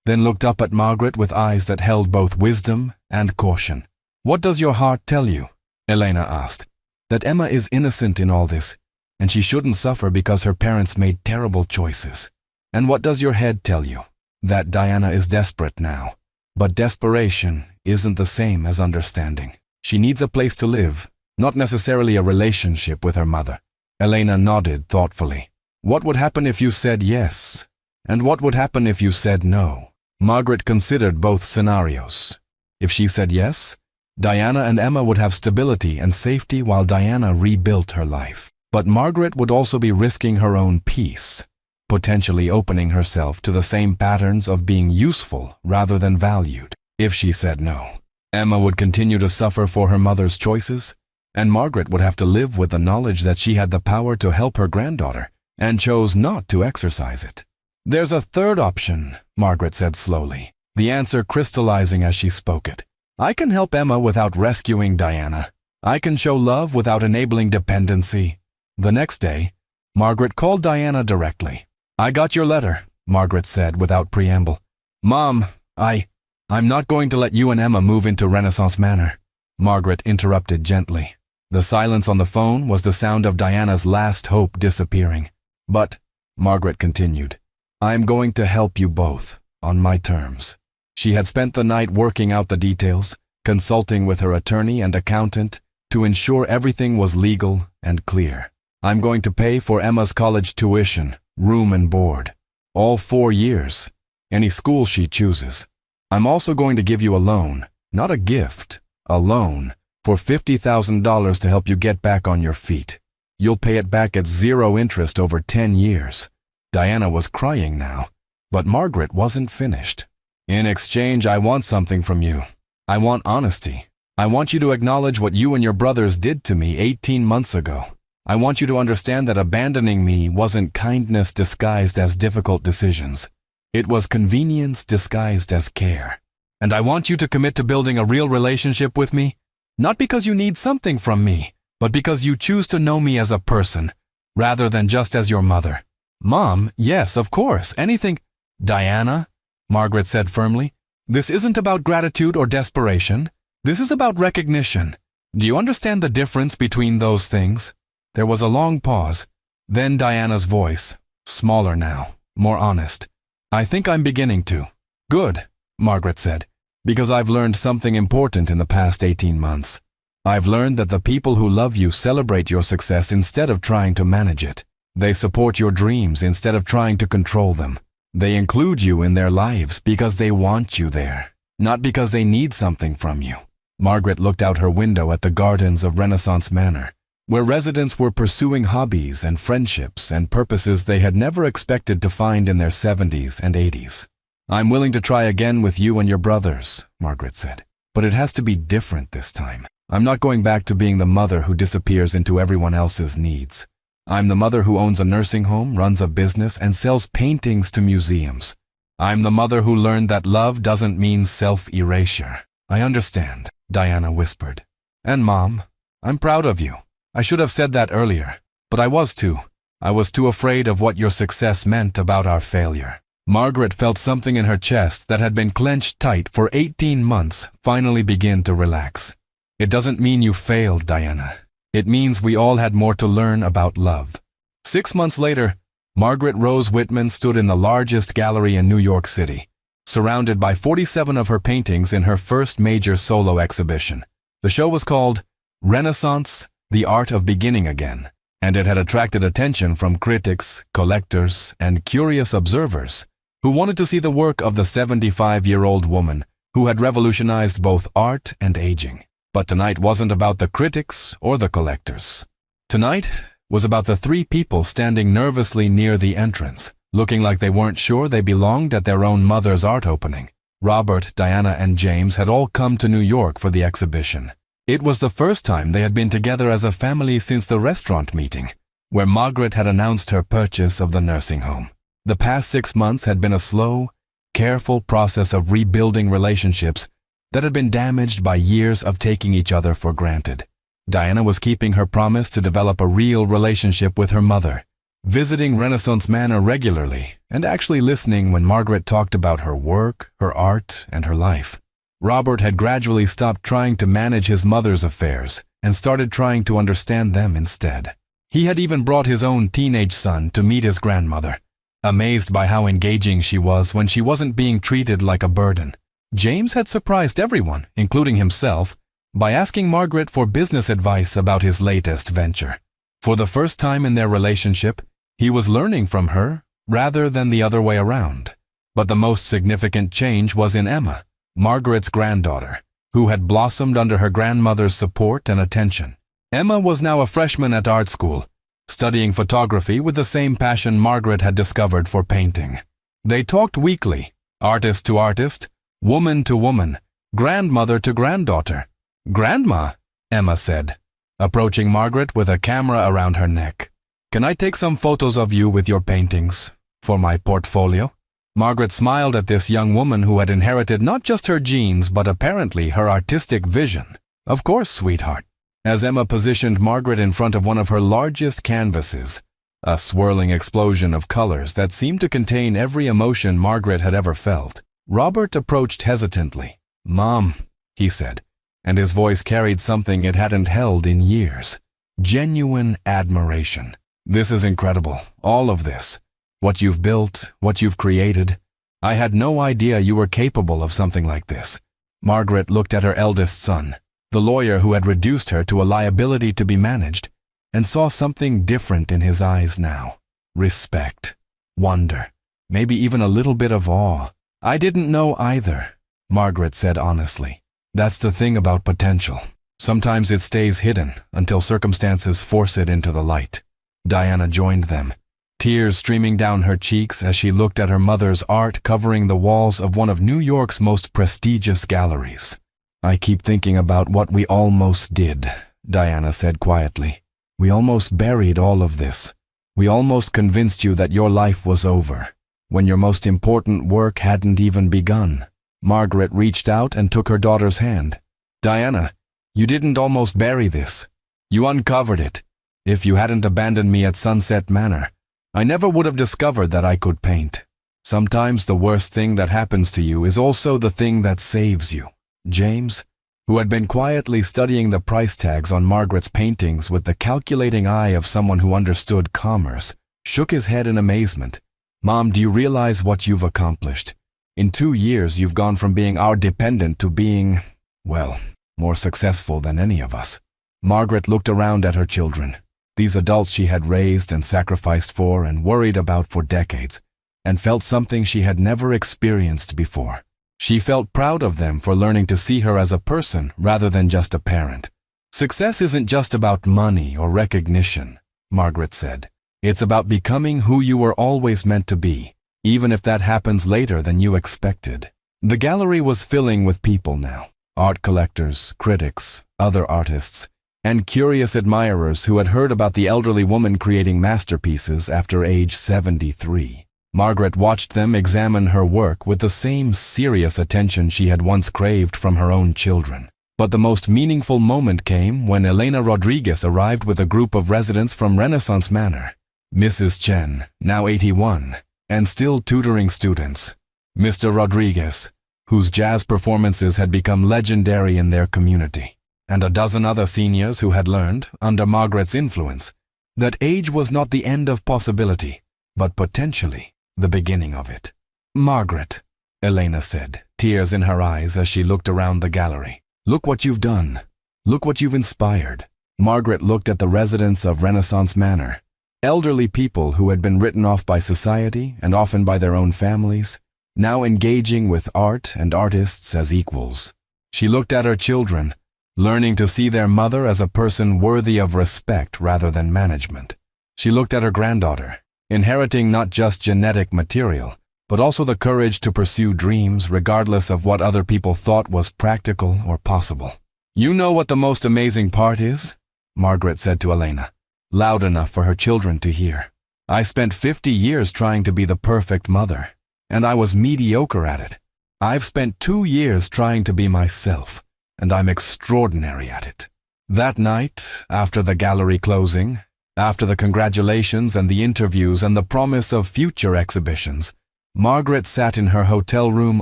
then looked up at Margaret with eyes that held both wisdom and caution. "What does your heart tell you?" Elena asked. "That Emma is innocent in all this, and she shouldn't suffer because her parents made terrible choices. And what does your head tell you? That Diana is desperate now. But desperation isn't the same as understanding. She needs a place to live, not necessarily a relationship with her mother." Elena nodded thoughtfully. "What would happen if you said yes? And what would happen if you said no?" Margaret considered both scenarios. If she said yes, Diana and Emma would have stability and safety while Diana rebuilt her life. But Margaret would also be risking her own peace, potentially opening herself to the same patterns of being useful rather than valued. If she said no, Emma would continue to suffer for her mother's choices, and Margaret would have to live with the knowledge that she had the power to help her granddaughter and chose not to exercise it. "There's a third option," Margaret said slowly, the answer crystallizing as she spoke it. "I can help Emma without rescuing Diana. I can show love without enabling dependency." The next day, Margaret called Diana directly. "I got your letter," Margaret said without preamble. "Mom, I'm not going to let you and Emma move into Renaissance Manor," Margaret interrupted gently. The silence on the phone was the sound of Diana's last hope disappearing. "But," Margaret continued, "I'm going to help you both, on my terms." She had spent the night working out the details, consulting with her attorney and accountant to ensure everything was legal and clear. "I'm going to pay for Emma's college tuition, room and board, all 4 years, any school she chooses. I'm also going to give you a loan, not a gift, a loan, for $50,000 to help you get back on your feet. You'll pay it back at 0 interest over 10 years. Diana was crying now, but Margaret wasn't finished. "In exchange, I want something from you. I want honesty. I want you to acknowledge what you and your brothers did to me 18 months ago. I want you to understand that abandoning me wasn't kindness disguised as difficult decisions. It was convenience disguised as care. And I want you to commit to building a real relationship with me, not because you need something from me, but because you choose to know me as a person, rather than just as your mother." "Mom, yes, of course, anything—" "Diana," Margaret said firmly, "this isn't about gratitude or desperation. This is about recognition. Do you understand the difference between those things?" There was a long pause. Then Diana's voice, smaller now, more honest. "I think I'm beginning to." "Good," Margaret said, "because I've learned something important in the past 18 months. I've learned that the people who love you celebrate your success instead of trying to manage it. They support your dreams instead of trying to control them. They include you in their lives because they want you there, not because they need something from you." Margaret looked out her window at the gardens of Renaissance Manor, where residents were pursuing hobbies and friendships and purposes they had never expected to find in their 70s and 80s. "I'm willing to try again with you and your brothers," Margaret said, "but it has to be different this time. I'm not going back to being the mother who disappears into everyone else's needs. I'm the mother who owns a nursing home, runs a business, and sells paintings to museums. I'm the mother who learned that love doesn't mean self-erasure. I understand, Diana whispered. And Mom, I'm proud of you. I should have said that earlier, but I was too. I was too afraid of what your success meant about our failure. Margaret felt something in her chest that had been clenched tight for 18 months finally begin to relax. It doesn't mean you failed, Diana. It means we all had more to learn about love. 6 months later, Margaret Rose Whitman stood in the largest gallery in New York City, surrounded by 47 of her paintings in her first major solo exhibition. The show was called Renaissance: The Art of Beginning Again, and it had attracted attention from critics, collectors, and curious observers who wanted to see the work of the 75-year-old woman who had revolutionized both art and aging. But tonight wasn't about the critics or the collectors. Tonight was about the 3 people standing nervously near the entrance, looking like they weren't sure they belonged at their own mother's art opening. Robert, Diana, and James had all come to New York for the exhibition. It was the first time they had been together as a family since the restaurant meeting, where Margaret had announced her purchase of the nursing home. The past 6 months had been a slow, careful process of rebuilding relationships that had been damaged by years of taking each other for granted. Diana was keeping her promise to develop a real relationship with her mother, visiting Renaissance Manor regularly and actually listening when Margaret talked about her work, her art, and her life. Robert had gradually stopped trying to manage his mother's affairs and started trying to understand them instead. He had even brought his own teenage son to meet his grandmother, amazed by how engaging she was when she wasn't being treated like a burden. James had surprised everyone, including himself, by asking Margaret for business advice about his latest venture. For the first time in their relationship, he was learning from her rather than the other way around. But the most significant change was in Emma, Margaret's granddaughter, who had blossomed under her grandmother's support and attention. Emma was now a freshman at art school, studying photography with the same passion Margaret had discovered for painting. They talked weekly, artist to artist, woman to woman, grandmother to granddaughter. "Grandma," Emma said, approaching Margaret with a camera around her neck. "Can I take some photos of you with your paintings for my portfolio?" Margaret smiled at this young woman who had inherited not just her genes but apparently her artistic vision. "Of course, sweetheart." As Emma positioned Margaret in front of one of her largest canvases, a swirling explosion of colors that seemed to contain every emotion Margaret had ever felt, Robert approached hesitantly. "Mom," he said, and his voice carried something it hadn't held in years. Genuine admiration. "This is incredible, all of this. What you've built, what you've created. I had no idea you were capable of something like this." Margaret looked at her eldest son, the lawyer who had reduced her to a liability to be managed, and saw something different in his eyes now. Respect, wonder, maybe even a little bit of awe. "I didn't know either," Margaret said honestly. "That's the thing about potential. Sometimes it stays hidden until circumstances force it into the light." Diana joined them, tears streaming down her cheeks as she looked at her mother's art covering the walls of one of New York's most prestigious galleries. "I keep thinking about what we almost did," Diana said quietly. "We almost buried all of this. We almost convinced you that your life was over, when your most important work hadn't even begun." Margaret reached out and took her daughter's hand. "Diana, you didn't almost bury this. You uncovered it. If you hadn't abandoned me at Sunset Manor, I never would have discovered that I could paint. Sometimes the worst thing that happens to you is also the thing that saves you." James, who had been quietly studying the price tags on Margaret's paintings with the calculating eye of someone who understood commerce, shook his head in amazement. "Mom, do you realize what you've accomplished? In 2 years, you've gone from being our dependent to being, well, more successful than any of us." Margaret looked around at her children, these adults she had raised and sacrificed for and worried about for decades, and felt something she had never experienced before. She felt proud of them for learning to see her as a person rather than just a parent. "Success isn't just about money or recognition," Margaret said. "It's about becoming who you were always meant to be, even if that happens later than you expected." The gallery was filling with people now, art collectors, critics, other artists, and curious admirers who had heard about the elderly woman creating masterpieces after age 73. Margaret watched them examine her work with the same serious attention she had once craved from her own children. But the most meaningful moment came when Elena Rodriguez arrived with a group of residents from Renaissance Manor. Mrs. Chen, now 81, and still tutoring students. Mr. Rodriguez, whose jazz performances had become legendary in their community, and a dozen other seniors who had learned, under Margaret's influence, that age was not the end of possibility, but potentially the beginning of it. "Margaret," Elena said, tears in her eyes as she looked around the gallery. "Look what you've done. Look what you've inspired." Margaret looked at the residents of Renaissance Manor, elderly people who had been written off by society and often by their own families, now engaging with art and artists as equals. She looked at her children, learning to see their mother as a person worthy of respect rather than management. She looked at her granddaughter, inheriting not just genetic material, but also the courage to pursue dreams regardless of what other people thought was practical or possible. "You know what the most amazing part is?" Margaret said to Elena, loud enough for her children to hear. "I spent 50 years trying to be the perfect mother, and I was mediocre at it. I've spent 2 years trying to be myself, and I'm extraordinary at it." That night, after the gallery closing, after the congratulations and the interviews and the promise of future exhibitions, Margaret sat in her hotel room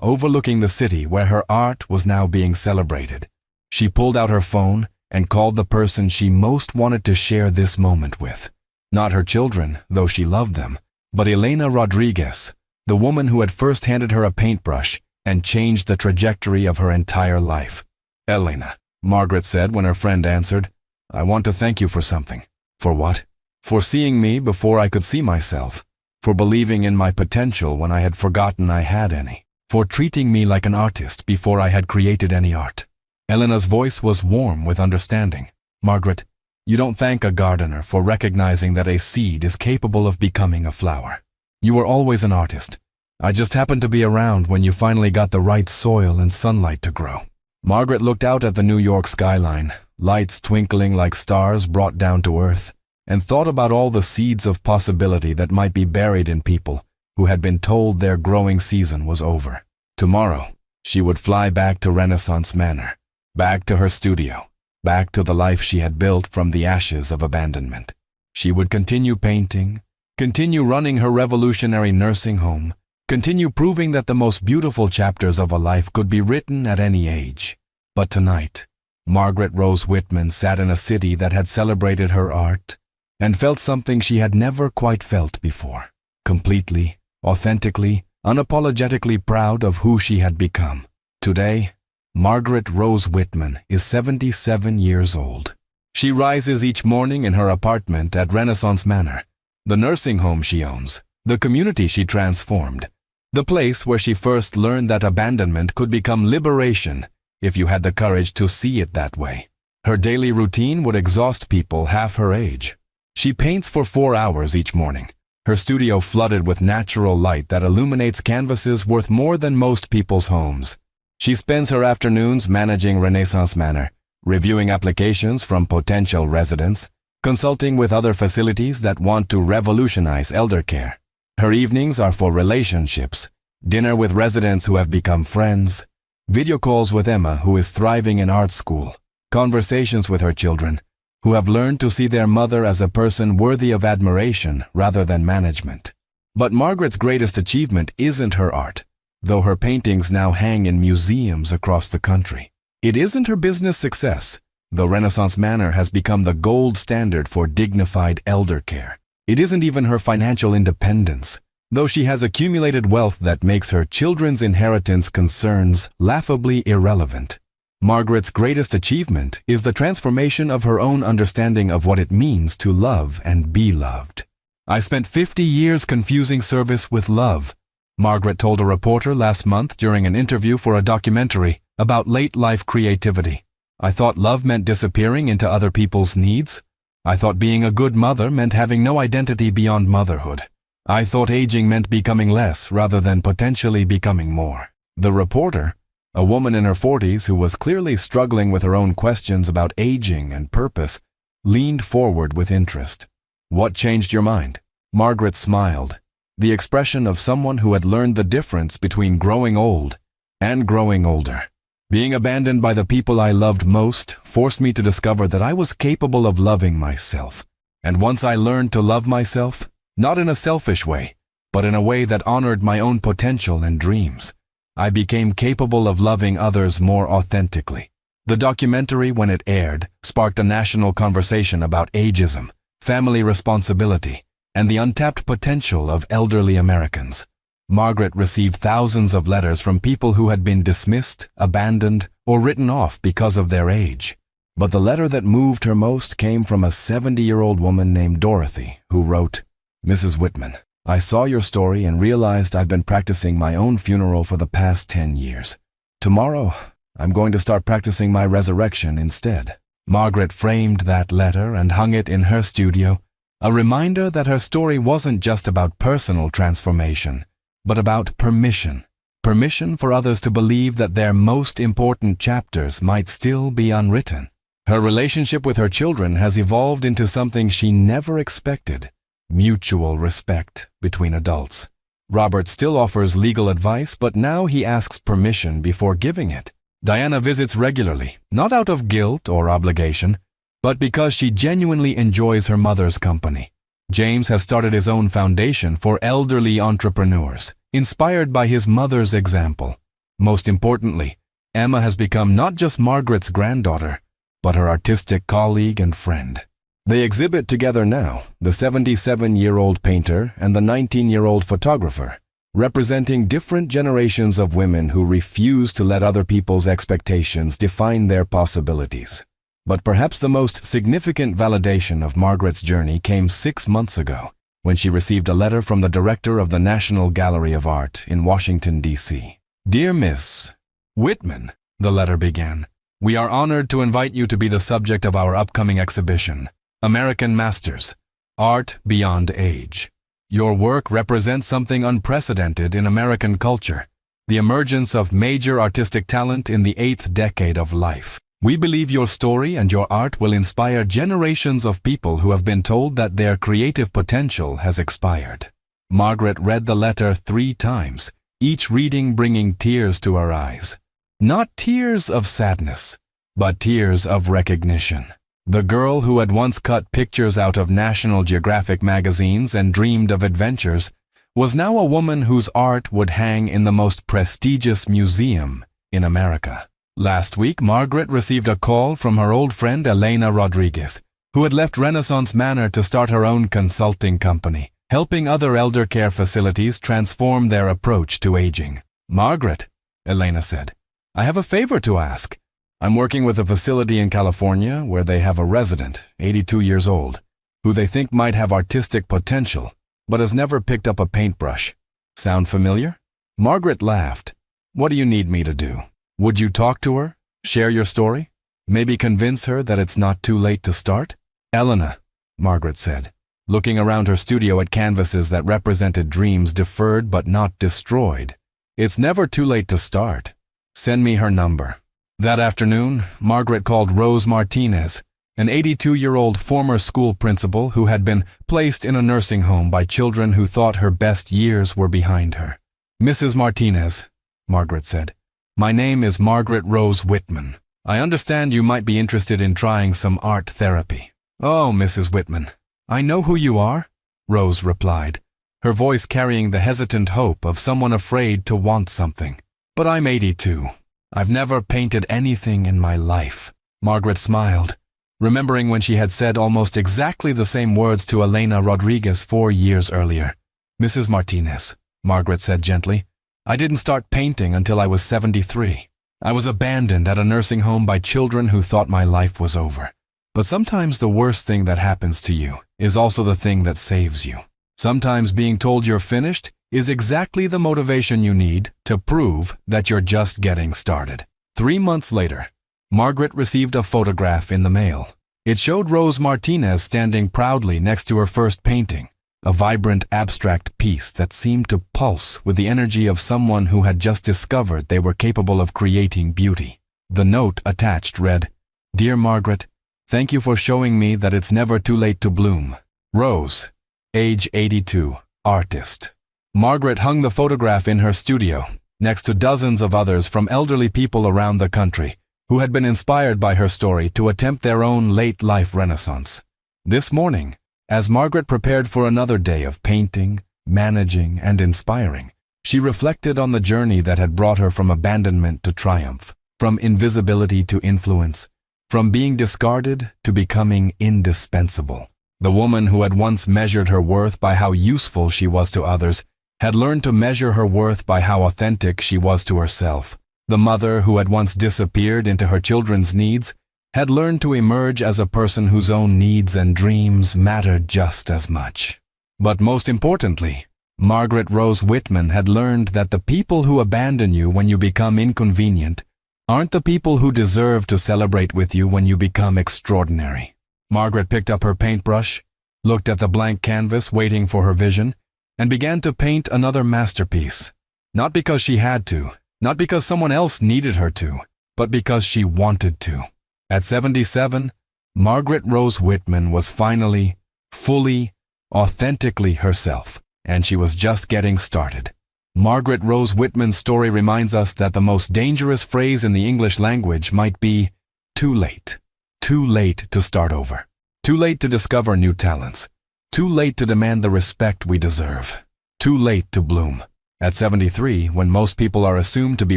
overlooking the city where her art was now being celebrated. She pulled out her phone and called the person she most wanted to share this moment with. Not her children, though she loved them, but Elena Rodriguez, the woman who had first handed her a paintbrush and changed the trajectory of her entire life. "Elena," Margaret said when her friend answered, "I want to thank you for something." "For what?" "For seeing me before I could see myself. For believing in my potential when I had forgotten I had any. For treating me like an artist before I had created any art." Elena's voice was warm with understanding. "Margaret, you don't thank a gardener for recognizing that a seed is capable of becoming a flower. You were always an artist. I just happened to be around when you finally got the right soil and sunlight to grow." Margaret looked out at the New York skyline, lights twinkling like stars brought down to earth, and thought about all the seeds of possibility that might be buried in people who had been told their growing season was over. Tomorrow, she would fly back to Renaissance Manor, back to her studio, back to the life she had built from the ashes of abandonment. She would continue painting, continue running her revolutionary nursing home, continue proving that the most beautiful chapters of a life could be written at any age. But tonight, Margaret Rose Whitman sat in a city that had celebrated her art and felt something she had never quite felt before. Completely, authentically, unapologetically proud of who she had become. Today, Margaret Rose Whitman is 77 years old. She rises each morning in her apartment at Renaissance Manor, the nursing home she owns, the community she transformed, the place where she first learned that abandonment could become liberation if you had the courage to see it that way. Her daily routine would exhaust people half her age. She paints for 4 hours each morning, her studio flooded with natural light that illuminates canvases worth more than most people's homes. She spends her afternoons managing Renaissance Manor, reviewing applications from potential residents, consulting with other facilities that want to revolutionize elder care. Her evenings are for relationships, dinner with residents who have become friends, video calls with Emma, who is thriving in art school, conversations with her children, who have learned to see their mother as a person worthy of admiration rather than management. But Margaret's greatest achievement isn't her art, though her paintings now hang in museums across the country. It isn't her business success, though Renaissance Manor has become the gold standard for dignified elder care. It isn't even her financial independence, though she has accumulated wealth that makes her children's inheritance concerns laughably irrelevant. Margaret's greatest achievement is the transformation of her own understanding of what it means to love and be loved. "I spent 50 years confusing service with love," Margaret told a reporter last month during an interview for a documentary about late-life creativity. "I thought love meant disappearing into other people's needs. I thought being a good mother meant having no identity beyond motherhood. I thought aging meant becoming less rather than potentially becoming more." The reporter, a woman in her 40s who was clearly struggling with her own questions about aging and purpose, leaned forward with interest. "What changed your mind?" Margaret smiled. the expression of someone who had learned the difference between growing old and growing older. Being abandoned by the people I loved most forced me to discover that I was capable of loving myself. And once I learned to love myself, not in a selfish way, but in a way that honored my own potential and dreams, I became capable of loving others more authentically. The documentary, when it aired, sparked a national conversation about ageism, family responsibility, and the untapped potential of elderly Americans. Margaret received thousands of letters from people who had been dismissed, abandoned, or written off because of their age. But the letter that moved her most came from a 70-year-old woman named Dorothy, who wrote, "Mrs. Whitman, I saw your story and realized I've been practicing my own funeral for the past 10 years. Tomorrow, I'm going to start practicing my resurrection instead." Margaret framed that letter and hung it in her studio, a reminder that her story wasn't just about personal transformation, but about permission. Permission for others to believe that their most important chapters might still be unwritten. Her relationship with her children has evolved into something she never expected: mutual respect between adults. Robert still offers legal advice, but now he asks permission before giving it. Diana visits regularly, not out of guilt or obligation, but because she genuinely enjoys her mother's company. James has started his own foundation for elderly entrepreneurs, inspired by his mother's example. Most importantly, Emma has become not just Margaret's granddaughter, but her artistic colleague and friend. They exhibit together now, the 77-year-old painter and the 19-year-old photographer, representing different generations of women who refuse to let other people's expectations define their possibilities. But perhaps the most significant validation of Margaret's journey came 6 months ago, when she received a letter from the director of the National Gallery of Art in Washington, D.C. "Dear Miss Whitman," the letter began, "we are honored to invite you to be the subject of our upcoming exhibition, American Masters, Art Beyond Age. Your work represents something unprecedented in American culture, the emergence of major artistic talent in the 8th decade of life. We believe your story and your art will inspire generations of people who have been told that their creative potential has expired." Margaret read the letter 3 times, each reading bringing tears to her eyes. Not tears of sadness, but tears of recognition. The girl who had once cut pictures out of National Geographic magazines and dreamed of adventures was now a woman whose art would hang in the most prestigious museum in America. Last week, Margaret received a call from her old friend Elena Rodriguez, who had left Renaissance Manor to start her own consulting company, helping other elder care facilities transform their approach to aging. "Margaret," Elena said, "I have a favor to ask. I'm working with a facility in California where they have a resident, 82 years old, who they think might have artistic potential, but has never picked up a paintbrush. Sound familiar?" Margaret laughed. "What do you need me to do? Would you talk to her, share your story, maybe convince her that it's not too late to start?" "Elena," Margaret said, looking around her studio at canvases that represented dreams deferred but not destroyed, "it's never too late to start. Send me her number." That afternoon, Margaret called Rose Martinez, an 82-year-old former school principal who had been placed in a nursing home by children who thought her best years were behind her. "Mrs. Martinez," Margaret said, "my name is Margaret Rose Whitman. I understand you might be interested in trying some art therapy." "Oh, Mrs. Whitman, I know who you are," Rose replied, her voice carrying the hesitant hope of someone afraid to want something. "But I'm 82. I've never painted anything in my life." Margaret smiled, remembering when she had said almost exactly the same words to Elena Rodriguez 4 years earlier. "Mrs. Martinez," Margaret said gently, "I didn't start painting until I was 73. I was abandoned at a nursing home by children who thought my life was over. But sometimes the worst thing that happens to you is also the thing that saves you. Sometimes being told you're finished is exactly the motivation you need to prove that you're just getting started." 3 months later, Margaret received a photograph in the mail. It showed Rose Martinez standing proudly next to her first painting, a vibrant abstract piece that seemed to pulse with the energy of someone who had just discovered they were capable of creating beauty. The note attached read, "Dear Margaret, thank you for showing me that it's never too late to bloom. Rose, age 82, artist." Margaret hung the photograph in her studio, next to dozens of others from elderly people around the country who had been inspired by her story to attempt their own late-life renaissance. This morning, as Margaret prepared for another day of painting, managing, and inspiring, she reflected on the journey that had brought her from abandonment to triumph, from invisibility to influence, from being discarded to becoming indispensable. The woman who had once measured her worth by how useful she was to others had learned to measure her worth by how authentic she was to herself. The mother who had once disappeared into her children's needs had learned to emerge as a person whose own needs and dreams mattered just as much. But most importantly, Margaret Rose Whitman had learned that the people who abandon you when you become inconvenient aren't the people who deserve to celebrate with you when you become extraordinary. Margaret picked up her paintbrush, looked at the blank canvas waiting for her vision, and began to paint another masterpiece. Not because she had to, not because someone else needed her to, but because she wanted to. At 77, Margaret Rose Whitman was finally, fully, authentically herself, and she was just getting started. Margaret Rose Whitman's story reminds us that the most dangerous phrase in the English language might be too late. Too late to start over. Too late to discover new talents. Too late to demand the respect we deserve. Too late to bloom. At 73, when most people are assumed to be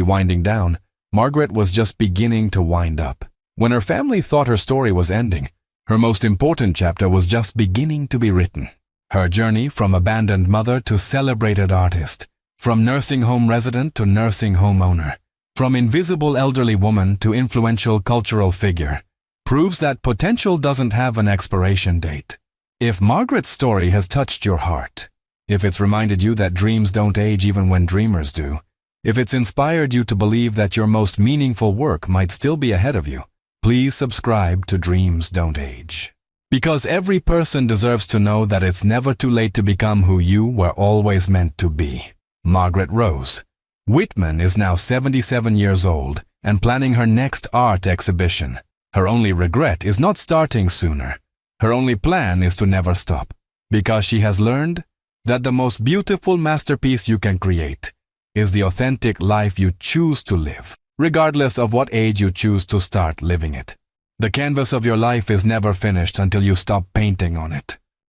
winding down, Margaret was just beginning to wind up. When her family thought her story was ending, her most important chapter was just beginning to be written. Her journey from abandoned mother to celebrated artist, from nursing home resident to nursing home owner, from invisible elderly woman to influential cultural figure, proves that potential doesn't have an expiration date. If Margaret's story has touched your heart, if it's reminded you that dreams don't age even when dreamers do, if it's inspired you to believe that your most meaningful work might still be ahead of you, please subscribe to Dreams Don't Age. Because every person deserves to know that it's never too late to become who you were always meant to be. Margaret Rose Whitman is now 77 years old and planning her next art exhibition. Her only regret is not starting sooner. Her only plan is to never stop, because she has learned that the most beautiful masterpiece you can create is the authentic life you choose to live, regardless of what age you choose to start living it. The canvas of your life is never finished until you stop painting on it.